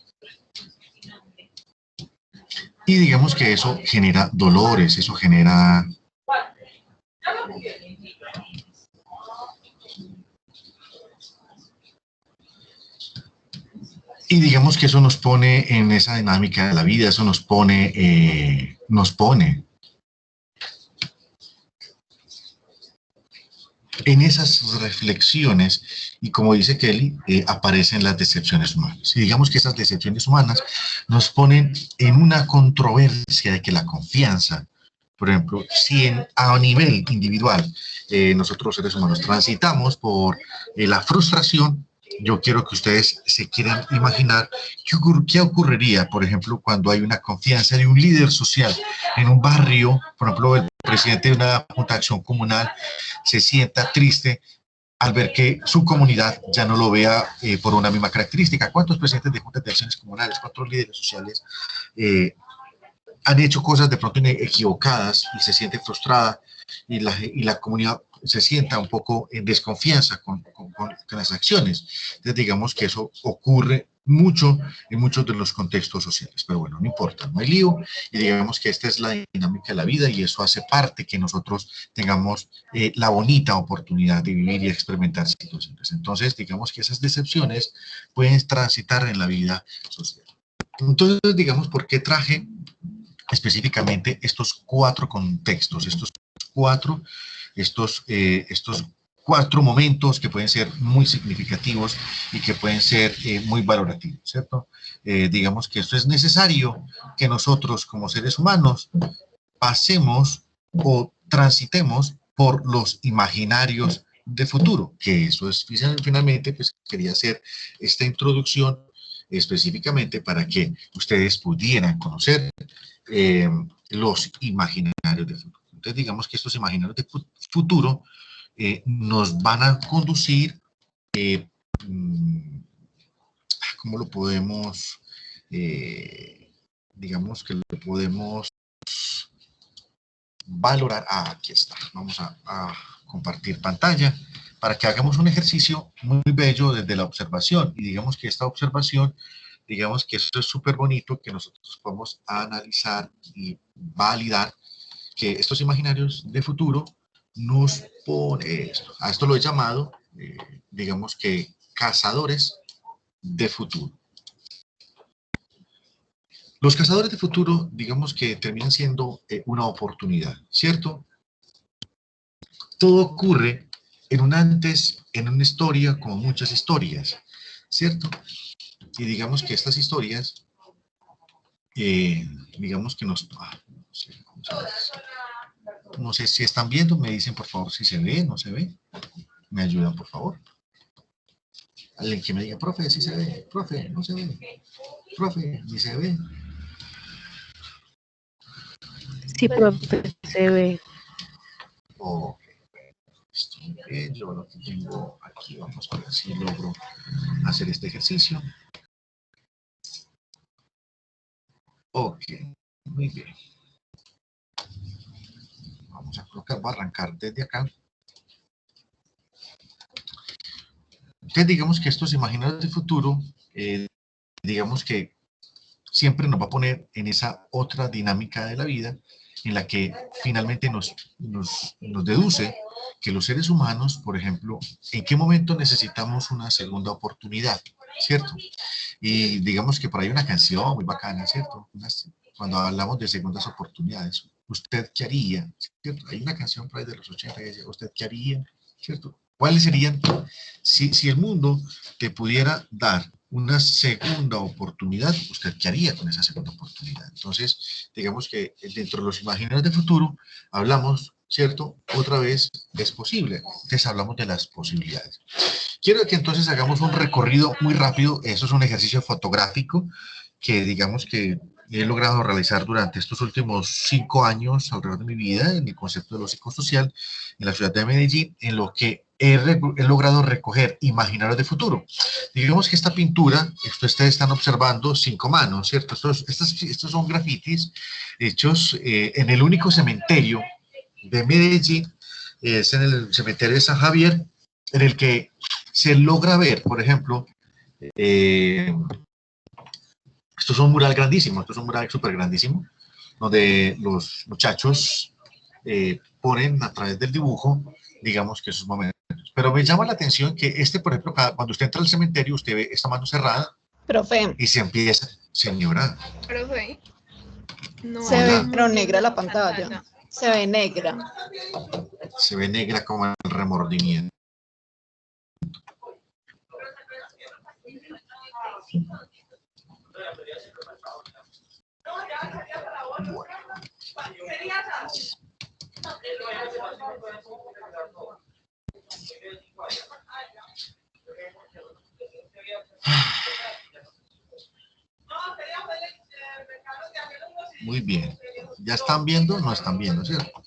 Y digamos que eso genera dolores, eso genera... Y digamos que eso nos pone en esa dinámica de la vida, eso nos pone en esas reflexiones, y como dice Kelly, aparecen las decepciones humanas. Y digamos que esas decepciones humanas nos ponen en una controversia de que la confianza, por ejemplo, si a nivel individual nosotros los seres humanos transitamos por la frustración, yo quiero que ustedes se quieran imaginar qué ocurriría, por ejemplo, cuando hay una confianza de un líder social en un barrio, por ejemplo, el presidente de una junta de acción comunal se sienta triste al ver que su comunidad ya no lo vea por una misma característica. ¿Cuántos presidentes de juntas de acciones comunales, cuántos líderes sociales han hecho cosas de pronto equivocadas y se siente frustrada y la comunidad se sienta un poco en desconfianza con las acciones? Entonces digamos que eso ocurre mucho en muchos de los contextos sociales, pero bueno, no importa, no hay lío, y digamos que esta es la dinámica de la vida y eso hace parte que nosotros tengamos la bonita oportunidad de vivir y experimentar situaciones. Entonces digamos que esas decepciones pueden transitar en la vida social. Entonces digamos, ¿por qué traje específicamente estos cuatro contextos, estos cuatro momentos que pueden ser muy significativos y que pueden ser muy valorativos, ¿cierto? Digamos que esto es necesario que nosotros como seres humanos pasemos o transitemos por los imaginarios de futuro, que eso es finalmente, pues quería hacer esta introducción específicamente para que ustedes pudieran conocer los imaginarios de futuro. Entonces, digamos que estos imaginarios de futuro nos van a conducir, ¿cómo lo podemos, digamos que lo podemos valorar? Aquí está. Vamos a compartir pantalla para que hagamos un ejercicio muy bello desde la observación. Y digamos que esta observación, digamos que esto es súper bonito, que nosotros podemos analizar y validar que estos imaginarios de futuro nos pone esto. A esto lo he llamado, digamos que cazadores de futuro. Los cazadores de futuro, digamos que terminan siendo una oportunidad, ¿cierto? Todo ocurre en un antes, en una historia, como muchas historias, ¿cierto? Y digamos que estas historias, digamos que nos... no sé si están viendo, me dicen por favor si se ve, no se ve. Me ayudan por favor. Alguien que me diga, profe, si se ve, profe, no se ve, profe, ni se ve. Sí, profe, se ve. Ok, listo. Yo lo que tengo aquí, vamos a ver si logro hacer este ejercicio. Ok, muy bien. Vamos a colocar, voy a arrancar desde acá. Entonces, digamos que estos imaginarios del futuro, digamos que siempre nos va a poner en esa otra dinámica de la vida en la que finalmente nos deduce que los seres humanos, por ejemplo, en qué momento necesitamos una segunda oportunidad, ¿cierto? Y digamos que por ahí hay una canción muy bacana, ¿cierto? Cuando hablamos de segundas oportunidades, ¿usted qué haría? ¿Cierto? Hay una canción por ahí de los 80 que dice, ¿usted qué haría? ¿Cierto? ¿Cuáles serían, si el mundo te pudiera dar una segunda oportunidad, usted qué haría con esa segunda oportunidad? Entonces, digamos que dentro de los imaginarios de futuro, hablamos, ¿cierto? Otra vez, es posible. Entonces, hablamos de las posibilidades. Quiero que entonces hagamos un recorrido muy rápido. Eso es un ejercicio fotográfico que digamos que he logrado realizar durante estos últimos 5 años alrededor de mi vida en el concepto de lo psicosocial en la ciudad de Medellín, en lo que he logrado recoger imaginarios de futuro. Digamos que esta pintura, esto ustedes están observando 5 manos, ¿cierto? Estos son grafitis hechos en el único cementerio de Medellín, es en el cementerio de San Javier, en el que se logra ver, por ejemplo, esto es un mural grandísimo, esto es un mural súper grandísimo, donde los muchachos ponen a través del dibujo, digamos que esos momentos. Pero me llama la atención que por ejemplo, cuando usted entra al cementerio, usted ve esta mano cerrada. Profe. Y se empieza, señora. Profe. No, se ve, Hola. pero negra la pantalla. Se ve negra. Se ve negra como el remordimiento. Bueno. Muy bien. ¿Ya están viendo? No están viendo, ¿cierto?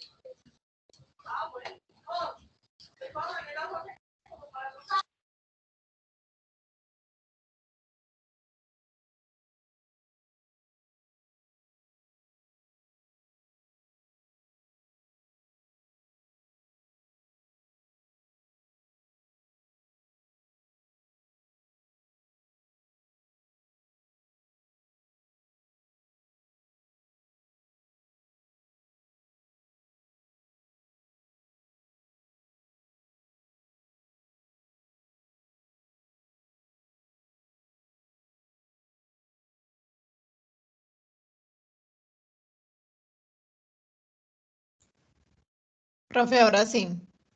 Profe, ahora sí.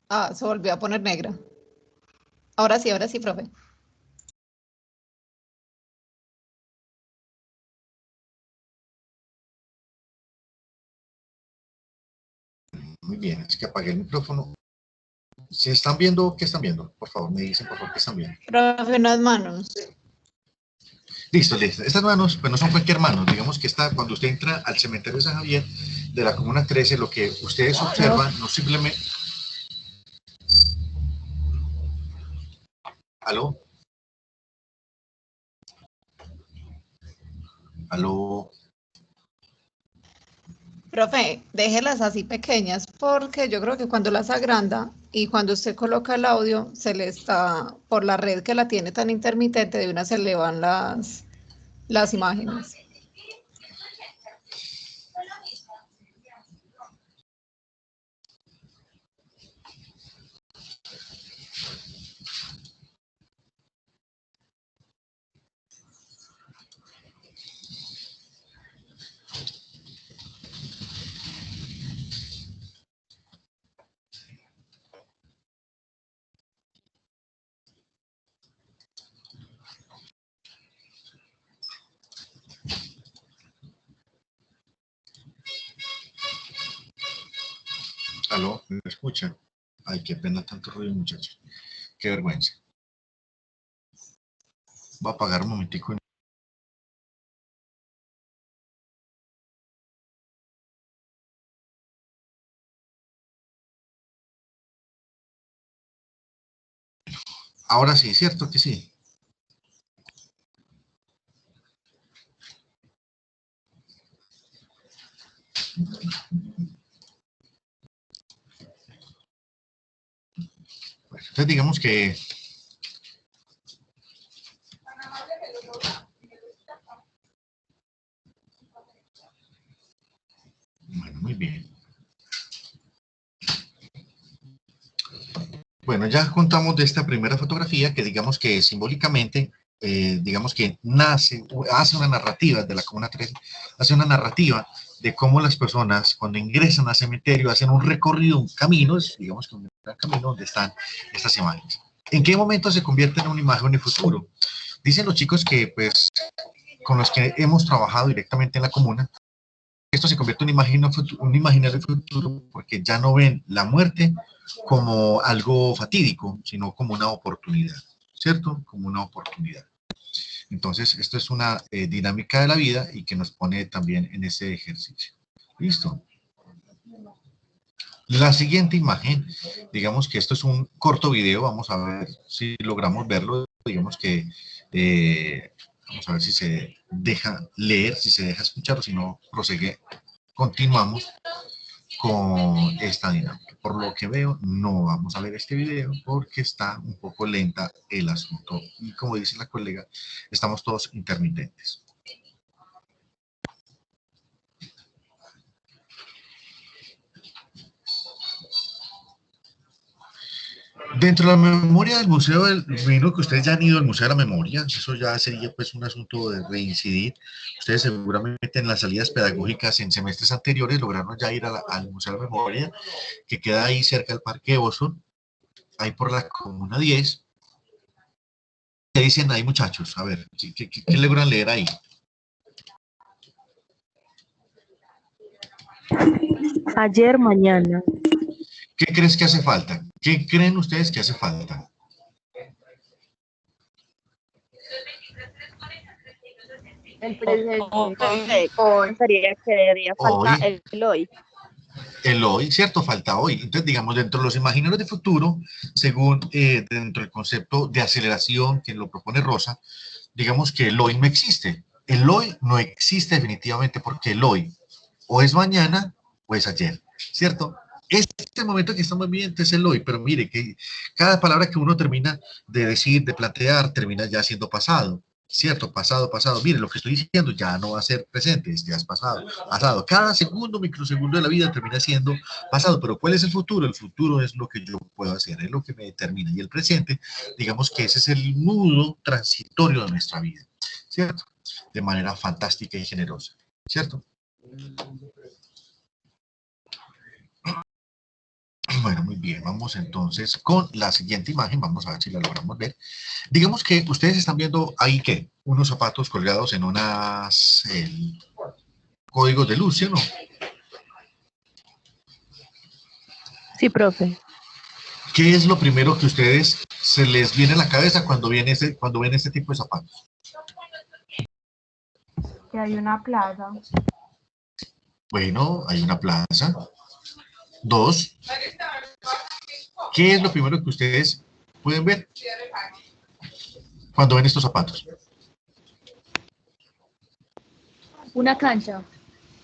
Ah, se volvió a poner negra. Ahora sí, profe. Muy bien, es que apagué el micrófono. Si están viendo, ¿qué están viendo? Por favor, me dicen, por favor, ¿qué están viendo? Profe, unas manos. Listo, listo. Estas manos, pues no son cualquier mano. Digamos que cuando usted entra al cementerio de San Javier de la Comuna 13, lo que ustedes observan no simplemente... ¿Aló? ¿Aló? Profe, déjelas así pequeñas porque yo creo que cuando las agranda y cuando usted coloca el audio, se le está, por la red que la tiene tan intermitente, de una se le van las imágenes. ¿Aló? ¿Me escuchan? Ay, qué pena tanto ruido, muchachos. Qué vergüenza. Voy a apagar un momentico. Ahora sí, ¿cierto que sí? Bueno, entonces digamos que... Bueno, muy bien. Bueno, ya contamos de esta primera fotografía que digamos que simbólicamente, digamos que hace una narrativa de la Comuna 13, hace una narrativa de cómo las personas cuando ingresan al cementerio hacen un recorrido, un camino, digamos que un camino donde están estas imágenes. ¿En qué momento se convierte en una imagen en el futuro? Dicen los chicos que pues con los que hemos trabajado directamente en la comuna, esto se convierte en un imaginario futuro porque ya no ven la muerte como algo fatídico, sino como una oportunidad, ¿cierto? Como una oportunidad. Entonces, esto es una dinámica de la vida y que nos pone también en ese ejercicio. ¿Listo? La siguiente imagen, digamos que esto es un corto video, vamos a ver si logramos verlo, digamos que, vamos a ver si se deja leer, si se deja escuchar o si no, prosigue, continuamos con esta dinámica. Por lo que veo, no vamos a ver este video porque está un poco lenta el asunto y como dice la colega, estamos todos intermitentes. Dentro de la memoria del museo, me imagino que ustedes ya han ido al Museo de la Memoria, eso ya sería pues un asunto de reincidir. Ustedes seguramente en las salidas pedagógicas en semestres anteriores lograron ya ir al Museo de la Memoria, que queda ahí cerca del Parque Boston, ahí por la Comuna 10. ¿Qué dicen ahí, muchachos? A ver, ¿qué logran leer ahí? Ayer, mañana. ¿Qué crees que hace falta? ¿Qué creen ustedes que hace falta? El presente. Pensaría que haría falta Hoy. el hoy. El hoy, ¿cierto? Falta hoy. Entonces, digamos, dentro de los imaginarios de futuro, según dentro del concepto de aceleración que lo propone Rosa, digamos que el hoy no existe. El hoy no existe definitivamente porque el hoy o es mañana o es ayer, ¿cierto? Este momento que estamos viviendo es el hoy, pero mire que cada palabra que uno termina de decir, de plantear, termina ya siendo pasado. ¿Cierto? Pasado, pasado. Mire, lo que estoy diciendo ya no va a ser presente, ya es pasado. Pasado. Cada segundo, microsegundo de la vida termina siendo pasado. Pero ¿cuál es el futuro? El futuro es lo que yo puedo hacer, es lo que me determina. Y el presente, digamos que ese es el nudo transitorio de nuestra vida. ¿Cierto? De manera fantástica y generosa. ¿Cierto? Bueno, muy bien, vamos entonces con la siguiente imagen, vamos a ver si la logramos ver. Digamos que ustedes están viendo ahí, ¿qué? Unos zapatos colgados en unas códigos de luz, ¿sí o no? Sí, profe. ¿Qué es lo primero que ustedes se les viene a la cabeza cuando ven este tipo de zapatos? Que hay una plaza. Bueno, hay una plaza. Dos. ¿Qué es lo primero que ustedes pueden ver cuando ven estos zapatos? Una cancha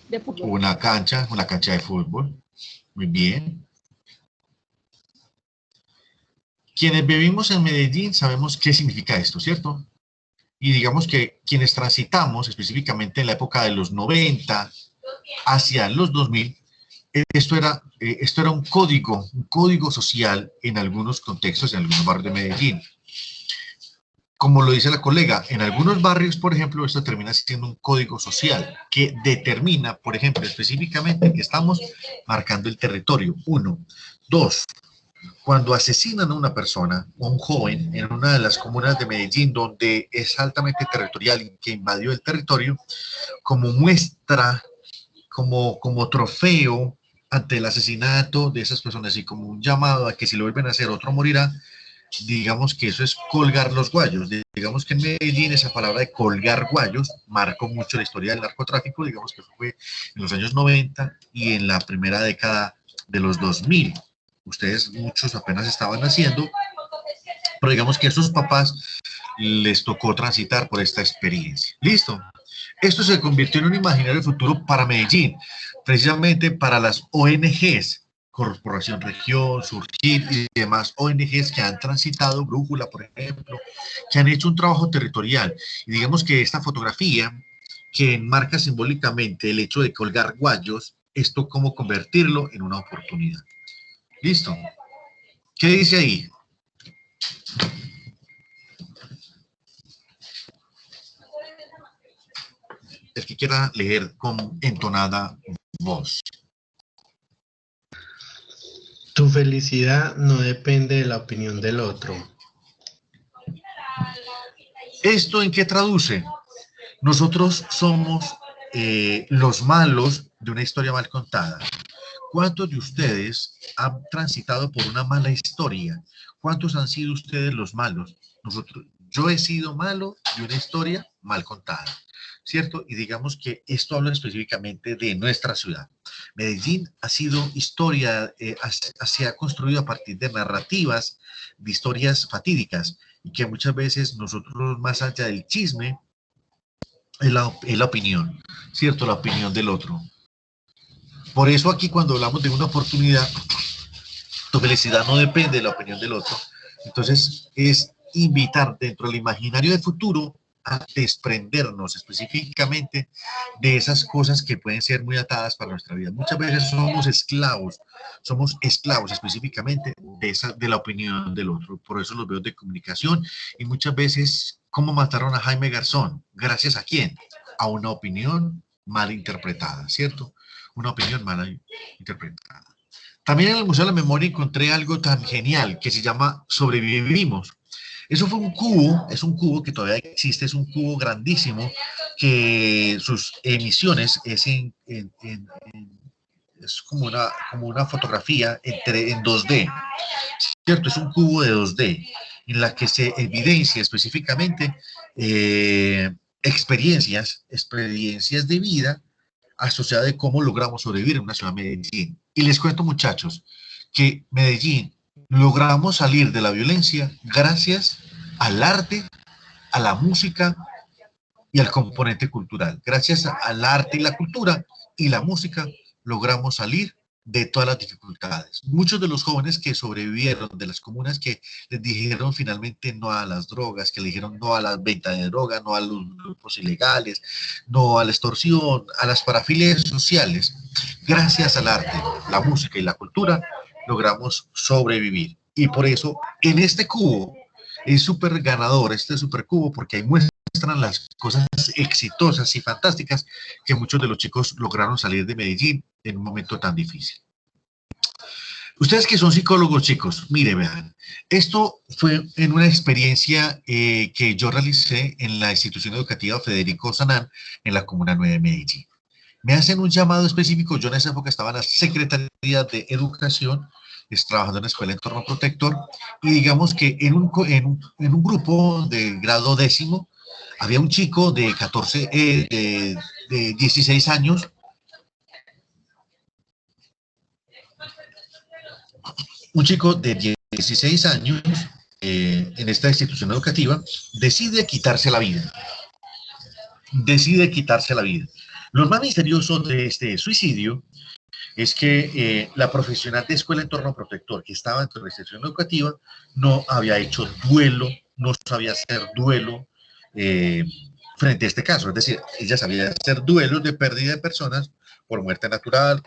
de fútbol. Una cancha de fútbol. Muy bien. Quienes vivimos en Medellín sabemos qué significa esto, ¿cierto? Y digamos que quienes transitamos, específicamente en la época de los 90 hacia los 2000, esto era un código social en algunos contextos, en algunos barrios de Medellín. Como lo dice la colega, en algunos barrios, por ejemplo, esto termina siendo un código social que determina, por ejemplo, específicamente que estamos marcando el territorio. 1. 2. Cuando asesinan a una persona o un joven en una de las comunas de Medellín donde es altamente territorial y que invadió el territorio, como muestra, como trofeo ante el asesinato de esas personas y como un llamado a que si lo vuelven a hacer otro morirá, digamos que eso es colgar los guayos. Digamos que en Medellín esa palabra de colgar guayos marcó mucho la historia del narcotráfico, digamos que fue en los años 90 y en la primera década de los 2000. Ustedes, muchos apenas estaban naciendo, pero digamos que a esos papás les tocó transitar por esta experiencia. ¿Listo? Esto se convirtió en un imaginario futuro para Medellín, precisamente para las ONGs, Corporación Región, Surgir y demás ONGs que han transitado, Brújula, por ejemplo, que han hecho un trabajo territorial. Y digamos que esta fotografía, que enmarca simbólicamente el hecho de colgar guayos, esto cómo convertirlo en una oportunidad. ¿Listo? ¿Qué dice ahí? El que quiera leer con entonada voz. Tu felicidad no depende de la opinión del otro. ¿Esto en qué traduce? Nosotros somos los malos de una historia mal contada. ¿Cuántos de ustedes han transitado por una mala historia? ¿Cuántos han sido ustedes los malos? Nosotros, Yo he sido malo de una historia mal contada, ¿cierto? Y digamos que esto habla específicamente de nuestra ciudad. Medellín ha sido historia, se ha construido a partir de narrativas, de historias fatídicas, y que muchas veces nosotros, más allá del chisme, es la opinión, ¿cierto? La opinión del otro. Por eso aquí cuando hablamos de una oportunidad, tu felicidad no depende de la opinión del otro. Entonces es invitar dentro del imaginario del futuro a desprendernos específicamente de esas cosas que pueden ser muy atadas para nuestra vida. Muchas veces somos esclavos específicamente de la opinión del otro. Por eso los medios de comunicación y muchas veces, ¿cómo mataron a Jaime Garzón? ¿Gracias a quién? A una opinión mal interpretada, ¿cierto? Una opinión mal interpretada. También en el Museo de la Memoria encontré algo tan genial que se llama Sobrevivimos. Eso fue un cubo, es un cubo que todavía existe, es un cubo grandísimo que sus emisiones es como una fotografía en 2D, ¿cierto? Es un cubo de 2D en la que se evidencia específicamente experiencias de vida asociada de cómo logramos sobrevivir en una ciudad de Medellín. Y les cuento, muchachos, que Medellín logramos salir de la violencia gracias al arte, a la música y al componente cultural. Gracias al arte y la cultura y la música logramos salir de todas las dificultades. Muchos de los jóvenes que sobrevivieron de las comunas que les dijeron finalmente no a las drogas, que le dijeron no a la venta de droga, no a los grupos ilegales, no a la extorsión, a las parafilias sociales, gracias al arte, la música y la cultura, logramos sobrevivir. Y por eso, en este cubo, es súper ganador, este súper cubo, porque ahí muestran las cosas exitosas y fantásticas que muchos de los chicos lograron salir de Medellín en un momento tan difícil. Ustedes que son psicólogos, chicos, miren, vean, esto fue en una experiencia que yo realicé en la institución educativa Federico Sanán en la Comuna 9 de Medellín. Me hacen un llamado específico, yo en esa época estaba en la Secretaría de Educación, trabajando en la escuela de entorno protector, y digamos que en un grupo de grado 10º, había un chico de 16 años, en esta institución educativa, decide quitarse la vida. Lo más misterioso de este suicidio es que la profesional de escuela de entorno protector que estaba dentro de la institución educativa no había hecho duelo, no sabía hacer duelo frente a este caso. Es decir, ella sabía hacer duelos de pérdida de personas por muerte natural,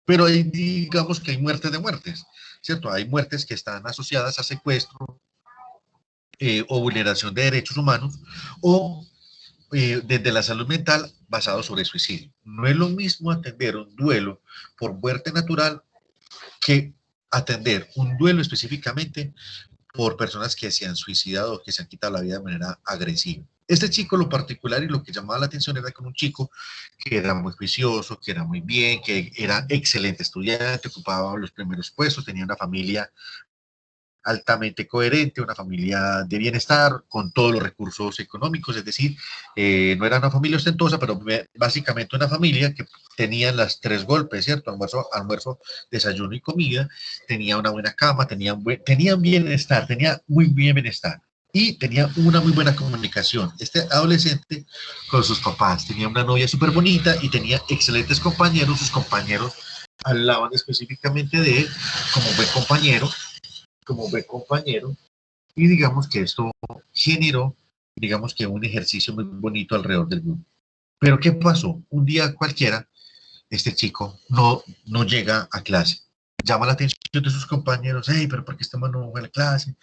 pero ahí digamos que hay muertes de muertes, ¿cierto? Hay muertes que están asociadas a secuestro o vulneración de derechos humanos o desde la salud mental basado sobre suicidio. No es lo mismo atender un duelo por muerte natural que atender un duelo específicamente por personas que se han suicidado o que se han quitado la vida de manera agresiva. Este chico, lo particular y lo que llamaba la atención era que un chico que era muy juicioso, que era muy bien, que era excelente estudiante, ocupaba los primeros puestos, tenía una familia altamente coherente, una familia de bienestar, con todos los recursos económicos, es decir, no era una familia ostentosa, pero básicamente una familia que tenía las 3 golpes, ¿cierto? Almuerzo, desayuno y comida, tenía una buena cama, tenía bienestar, tenía muy bien bienestar. Y tenía una muy buena comunicación. Este adolescente con sus papás tenía una novia súper bonita y tenía excelentes compañeros. Sus compañeros hablaban específicamente de él como buen compañero, y digamos que esto generó, digamos que un ejercicio muy bonito alrededor del grupo. Pero ¿qué pasó? Un día cualquiera, este chico no llega a clase. Llama la atención de sus compañeros, hey, pero ¿por qué este man no fue a la clase?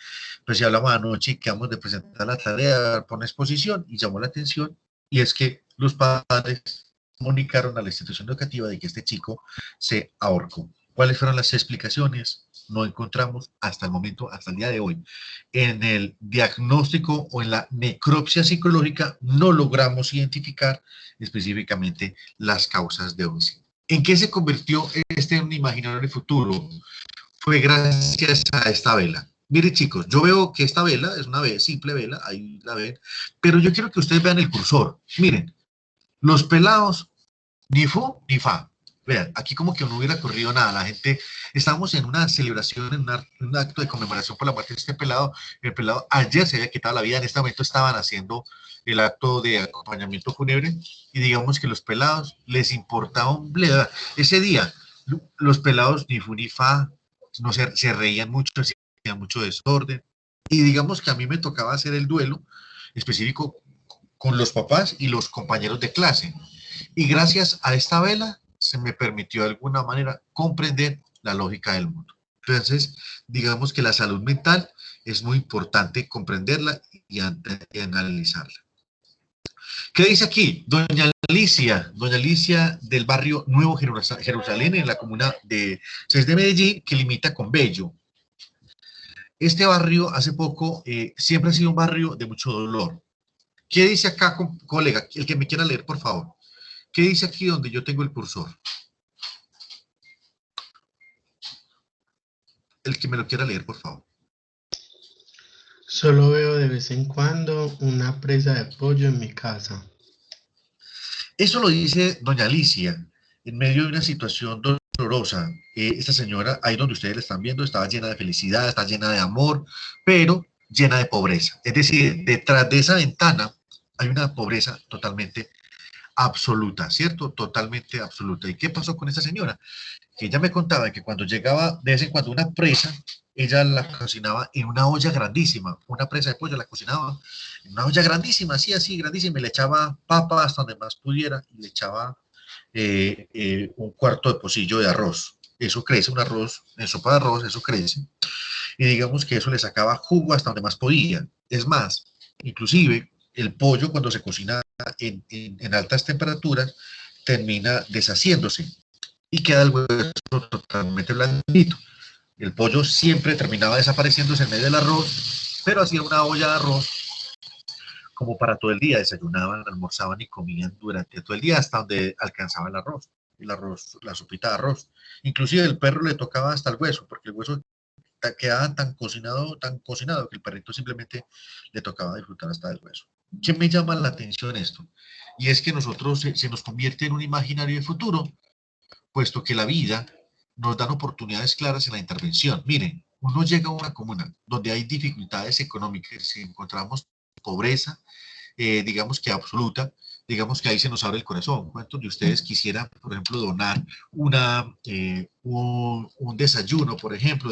Pues ya hablamos anoche que vamos de presentar la tarea por una exposición, y llamó la atención, y es que los padres comunicaron a la institución educativa de que este chico se ahorcó. ¿Cuáles fueron las explicaciones? No encontramos hasta el momento, hasta el día de hoy. En el diagnóstico o en la necropsia psicológica no logramos identificar específicamente las causas de homicidio. ¿En qué se convirtió este en un imaginario futuro? Fue gracias a esta vela. Mire, chicos, yo veo que esta vela es una simple vela, ahí la ven, pero yo quiero que ustedes vean el cursor. Miren, los pelados, ni fu ni fa. Vean, aquí como que no hubiera ocurrido nada. La gente, estamos en una celebración, en un acto de conmemoración por la muerte de este pelado. El pelado ayer se había quitado la vida, en este momento estaban haciendo el acto de acompañamiento fúnebre y digamos que los pelados les importaba un bledo. Ese día, los pelados ni fu ni fa, no se reían mucho, hacían mucho desorden. Y digamos que a mí me tocaba hacer el duelo específico con los papás y los compañeros de clase. Y gracias a esta vela se me permitió de alguna manera comprender la lógica del mundo. Entonces, digamos que la salud mental es muy importante comprenderla y analizarla. ¿Qué dice aquí? Doña Alicia del barrio Nuevo Jerusalén, en la comuna de Medellín, que limita con Bello. Este barrio hace poco siempre ha sido un barrio de mucho dolor. ¿Qué dice acá, colega? El que me quiera leer, por favor. ¿Qué dice aquí donde yo tengo el cursor? El que me lo quiera leer, por favor. Solo veo de vez en cuando una presa de pollo en mi casa. Eso lo dice doña Alicia, en medio de una situación dolorosa. Esta señora, ahí donde ustedes la están viendo, estaba llena de felicidad, está llena de amor, pero llena de pobreza. Es decir, detrás de esa ventana hay una pobreza totalmente absoluta, ¿cierto? Totalmente absoluta. ¿Y qué pasó con esta señora? Que ella me contaba que cuando llegaba de vez en cuando una presa, ella la cocinaba en una olla grandísima, una presa de pollo la cocinaba en una olla grandísima, así, grandísima, y le echaba papa hasta donde más pudiera, y le echaba un cuarto de pocillo de arroz. Eso crece, un arroz, en sopa de arroz, eso crece, y digamos que eso le sacaba jugo hasta donde más podía. Es más, inclusive el pollo cuando se cocina en altas temperaturas termina deshaciéndose y queda el hueso totalmente blandito. El pollo siempre terminaba desapareciéndose en medio del arroz, pero hacía una olla de arroz como para todo el día. Desayunaban, almorzaban y comían durante todo el día hasta donde alcanzaba el arroz, la sopita de arroz. Inclusive el perro le tocaba hasta el hueso, porque el hueso quedaba tan cocinado que el perrito simplemente le tocaba disfrutar hasta el hueso. ¿Qué me llama la atención esto? Y es que nosotros se nos convierte en un imaginario de futuro, puesto que la vida nos dan oportunidades claras en la intervención. Miren, uno llega a una comuna donde hay dificultades económicas, si encontramos pobreza, digamos que absoluta, digamos que ahí se nos abre el corazón. ¿Cuántos de ustedes quisieran, por ejemplo, donar un desayuno, por ejemplo,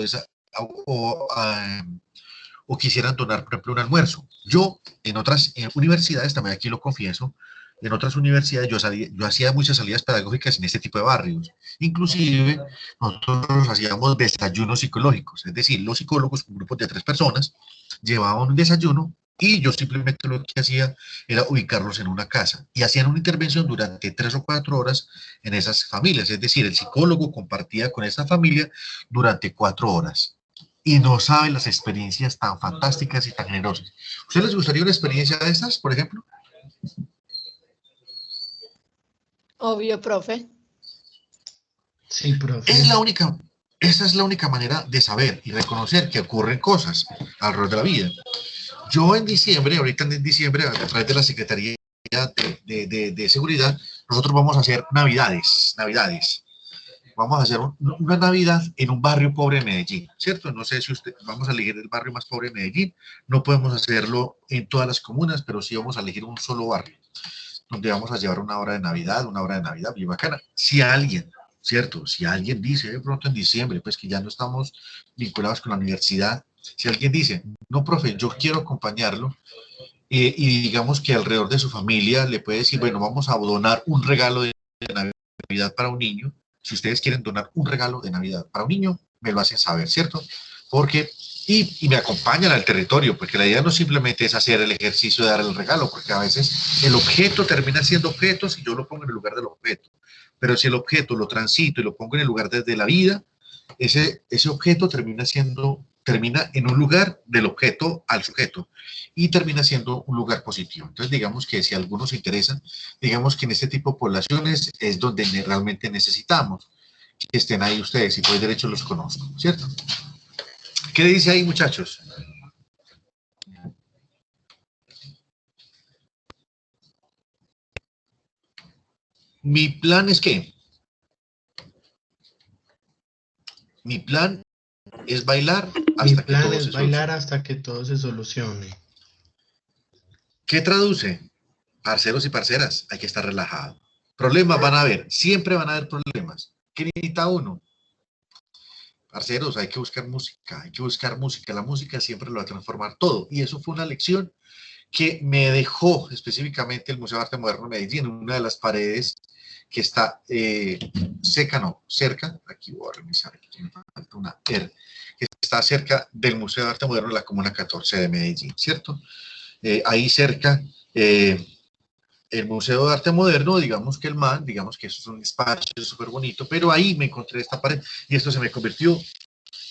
o quisieran donar, por ejemplo, un almuerzo? Yo, en otras universidades, también aquí lo confieso, en otras universidades yo hacía muchas salidas pedagógicas en este tipo de barrios. Inclusive, nosotros hacíamos desayunos psicológicos, es decir, los psicólogos, un grupo de 3 personas, llevaban un desayuno y yo simplemente lo que hacía era ubicarlos en una casa y hacían una intervención durante 3 o 4 horas en esas familias. Es decir, el psicólogo compartía con esa familia durante 4 horas. Y no saben las experiencias tan fantásticas y tan generosas. ¿A ustedes les gustaría una experiencia de estas, por ejemplo? Obvio, profe. Sí, profe. Esa es la única manera de saber y reconocer que ocurren cosas alrededor de la vida. Yo en diciembre, ahorita en diciembre, a través de la Secretaría de Seguridad, nosotros vamos a hacer navidades. Vamos a hacer una Navidad en un barrio pobre de Medellín, ¿cierto? No sé si vamos a elegir el barrio más pobre de Medellín, no podemos hacerlo en todas las comunas, pero sí vamos a elegir un solo barrio, donde vamos a llevar una hora de Navidad bien bacana. Si alguien, ¿cierto? Si alguien dice de pronto en diciembre, pues que ya no estamos vinculados con la universidad, si alguien dice, no, profe, yo quiero acompañarlo, y digamos que alrededor de su familia le puede decir, bueno, vamos a donar un regalo de Navidad para un niño. Si ustedes quieren donar un regalo de Navidad para un niño, me lo hacen saber, ¿cierto? Porque, y me acompañan al territorio, porque la idea no simplemente es hacer el ejercicio de dar el regalo, porque a veces el objeto termina siendo objeto si yo lo pongo en el lugar del objeto. Pero si el objeto lo transito y lo pongo en el lugar desde la vida, ese objeto termina en un lugar del objeto al sujeto y termina siendo un lugar positivo. Entonces, digamos que si a algunos se interesa, digamos que en este tipo de poblaciones es donde realmente necesitamos que estén ahí ustedes, y por derecho los conozco, ¿cierto? ¿Qué dice ahí, muchachos? Mi plan es que mi plan es bailar hasta que todo se solucione. hasta que todo se solucione. ¿Qué traduce? Parceros y parceras, hay que estar relajado. Problemas van a haber, siempre van a haber problemas. ¿Qué necesita uno? Parceros, hay que buscar música, hay que buscar música. La música siempre lo va a transformar todo. Y eso fue una lección que me dejó específicamente el Museo de Arte Moderno de Medellín, en una de las paredes que está cerca, aquí voy a revisar, aquí me falta una R, que está cerca del Museo de Arte Moderno de la Comuna 14 de Medellín, ¿cierto? Ahí cerca, el Museo de Arte Moderno, digamos que digamos que eso es un espacio súper bonito, pero ahí me encontré esta pared y esto se me convirtió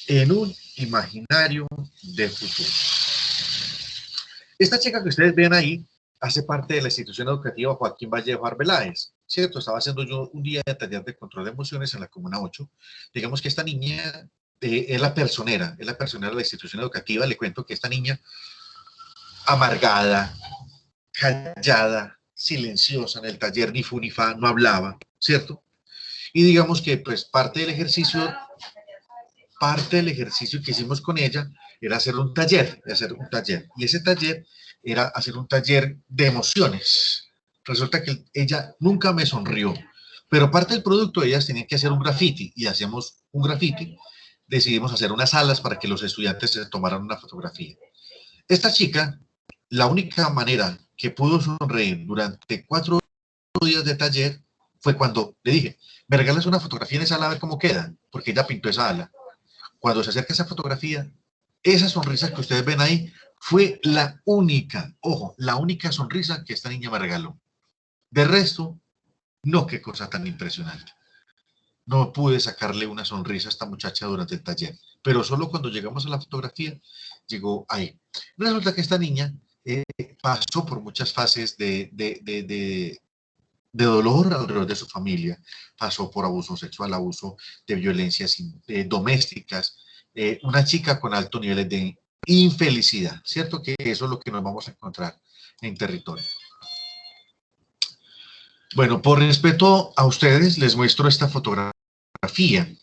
en un imaginario del futuro. Esta chica que ustedes ven ahí hace parte de la institución educativa Joaquín Vallejo Arbeláez, ¿cierto? Estaba haciendo yo un día de taller de control de emociones en la Comuna 8. Digamos que esta niña es la personera de la institución educativa. Le cuento que esta niña, amargada, callada, silenciosa en el taller, ni fu ni fa, no hablaba, ¿cierto? Y digamos que pues parte del ejercicio que hicimos con ella era hacer un taller, y ese taller era hacer un taller de emociones. Resulta que ella nunca me sonrió, pero parte del producto de ellas tenían que hacer un graffiti, y hacíamos un graffiti, decidimos hacer unas salas para que los estudiantes se tomaran una fotografía. Esta chica, la única manera que pudo sonreír durante 4 días de taller fue cuando le dije, me regalas una fotografía en esa ala a ver cómo queda, porque ella pintó esa ala. Cuando se acerca esa fotografía, esa sonrisa que ustedes ven ahí fue la única, ojo, la única sonrisa que esta niña me regaló. De resto, no, qué cosa tan impresionante. No pude sacarle una sonrisa a esta muchacha durante el taller, pero solo cuando llegamos a la fotografía, llegó ahí. Resulta que esta niña pasó por muchas fases de dolor alrededor de su familia, pasó por abuso sexual, abuso de violencias domésticas, una chica con altos niveles de infelicidad, ¿cierto? Que eso es lo que nos vamos a encontrar en territorio. Bueno, por respeto a ustedes, les muestro esta fotografía.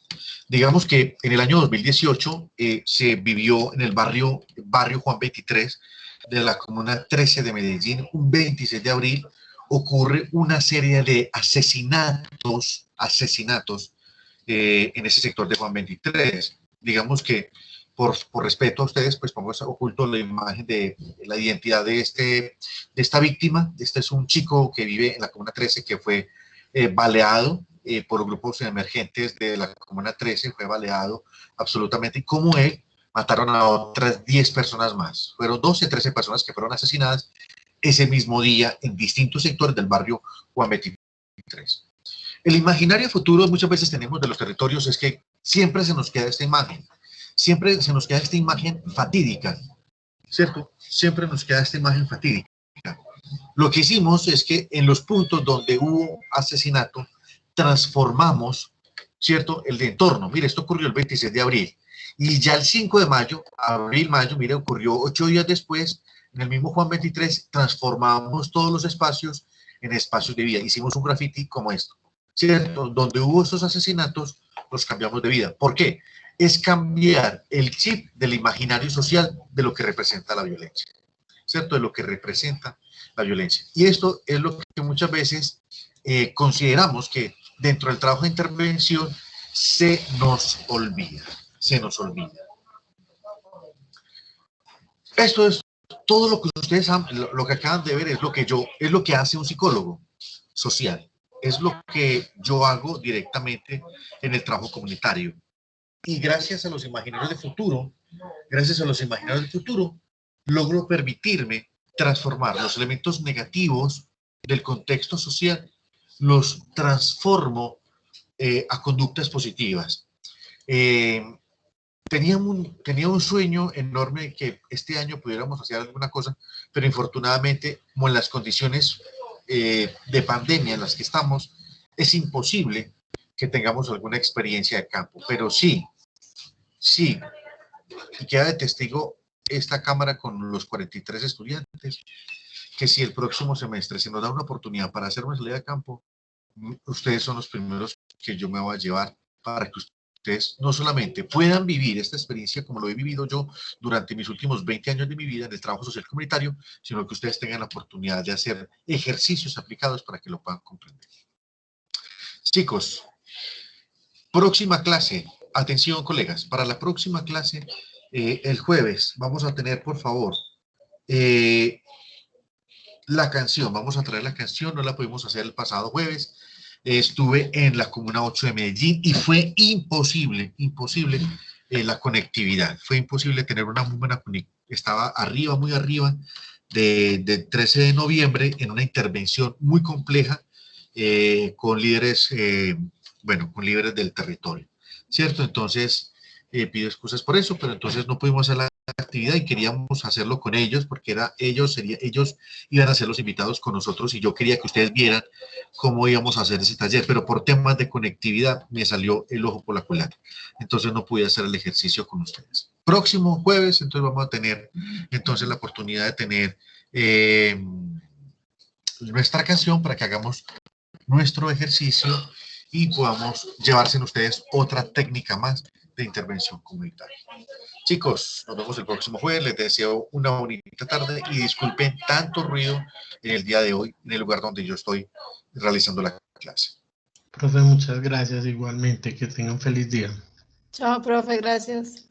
Digamos que en el año 2018 se vivió en el barrio Juan 23 de la Comuna 13 de Medellín, un 26 de abril, ocurre una serie de asesinatos en ese sector de Juan 23. Digamos que por respeto a ustedes, pues pongo oculto la imagen de la identidad de esta víctima. Este es un chico que vive en la Comuna 13 que fue baleado por grupos emergentes de la Comuna 13, fue baleado absolutamente, y como él, mataron a otras 10 personas más. Fueron 12, 13 personas que fueron asesinadas ese mismo día en distintos sectores del barrio Juan 23. El imaginario futuro muchas veces tenemos de los territorios es que siempre se nos queda esta imagen, siempre se nos queda esta imagen fatídica, ¿cierto? Siempre nos queda esta imagen fatídica. Lo que hicimos es que en los puntos donde hubo asesinato, transformamos, ¿cierto?, el entorno. Mire, esto ocurrió el 26 de abril. Y ya el 5 de mayo, abril-mayo, mire, ocurrió 8 días después, en el mismo Juan 23, transformamos todos los espacios en espacios de vida. Hicimos un graffiti como esto, ¿cierto? Donde hubo estos asesinatos, los cambiamos de vida. ¿Por qué? Es cambiar el chip del imaginario social de lo que representa la violencia, ¿cierto? De lo que representa la violencia. Y esto es lo que muchas veces consideramos que dentro del trabajo de intervención se nos olvida. Esto es todo lo que ustedes lo que acaban de ver, es lo que hace un psicólogo social, es lo que yo hago directamente en el trabajo comunitario. Y gracias a los imaginarios de futuro, logro permitirme transformar los elementos negativos del contexto social, los transformo a conductas positivas. Tenía un sueño enorme que este año pudiéramos hacer alguna cosa, pero infortunadamente, como en las condiciones de pandemia en las que estamos, es imposible que tengamos alguna experiencia de campo. Pero sí, y queda de testigo esta cámara con los 43 estudiantes, que si el próximo semestre se nos da una oportunidad para hacer una salida de campo, ustedes son los primeros que yo me voy a llevar para que ustedes no solamente puedan vivir esta experiencia como lo he vivido yo durante mis últimos 20 años de mi vida en el trabajo social comunitario, sino que ustedes tengan la oportunidad de hacer ejercicios aplicados para que lo puedan comprender. Chicos, próxima clase. Atención, colegas, para la próxima clase, el jueves, vamos a tener, por favor, la canción. Vamos a traer la canción, no la pudimos hacer el pasado jueves. Estuve en la Comuna 8 de Medellín y fue imposible la conectividad. Fue imposible tener una muy buena conectividad. Estaba arriba, muy arriba, de 13 de noviembre, en una intervención muy compleja con líderes, con líderes del territorio, ¿cierto? Entonces, pido excusas por eso, pero entonces no pudimos hacer la actividad y queríamos hacerlo con ellos porque ellos iban a ser los invitados con nosotros y yo quería que ustedes vieran cómo íbamos a hacer ese taller, pero por temas de conectividad me salió el ojo por la culata, entonces no pude hacer el ejercicio con ustedes. Próximo jueves, entonces vamos a tener entonces la oportunidad de tener nuestra canción para que hagamos nuestro ejercicio y podamos llevarse en ustedes otra técnica más de intervención comunitaria. Chicos, nos vemos el próximo jueves. Les deseo una bonita tarde y disculpen tanto ruido en el día de hoy en el lugar donde yo estoy realizando la clase. Profe, muchas gracias igualmente. Que tengan feliz día. Chao, profe, gracias.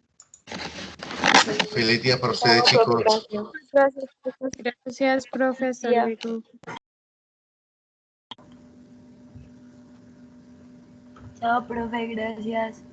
Feliz día para ustedes, chicos. Gracias, chicos. Gracias, profe. Hasta Ya. luego. Chao, profe, gracias.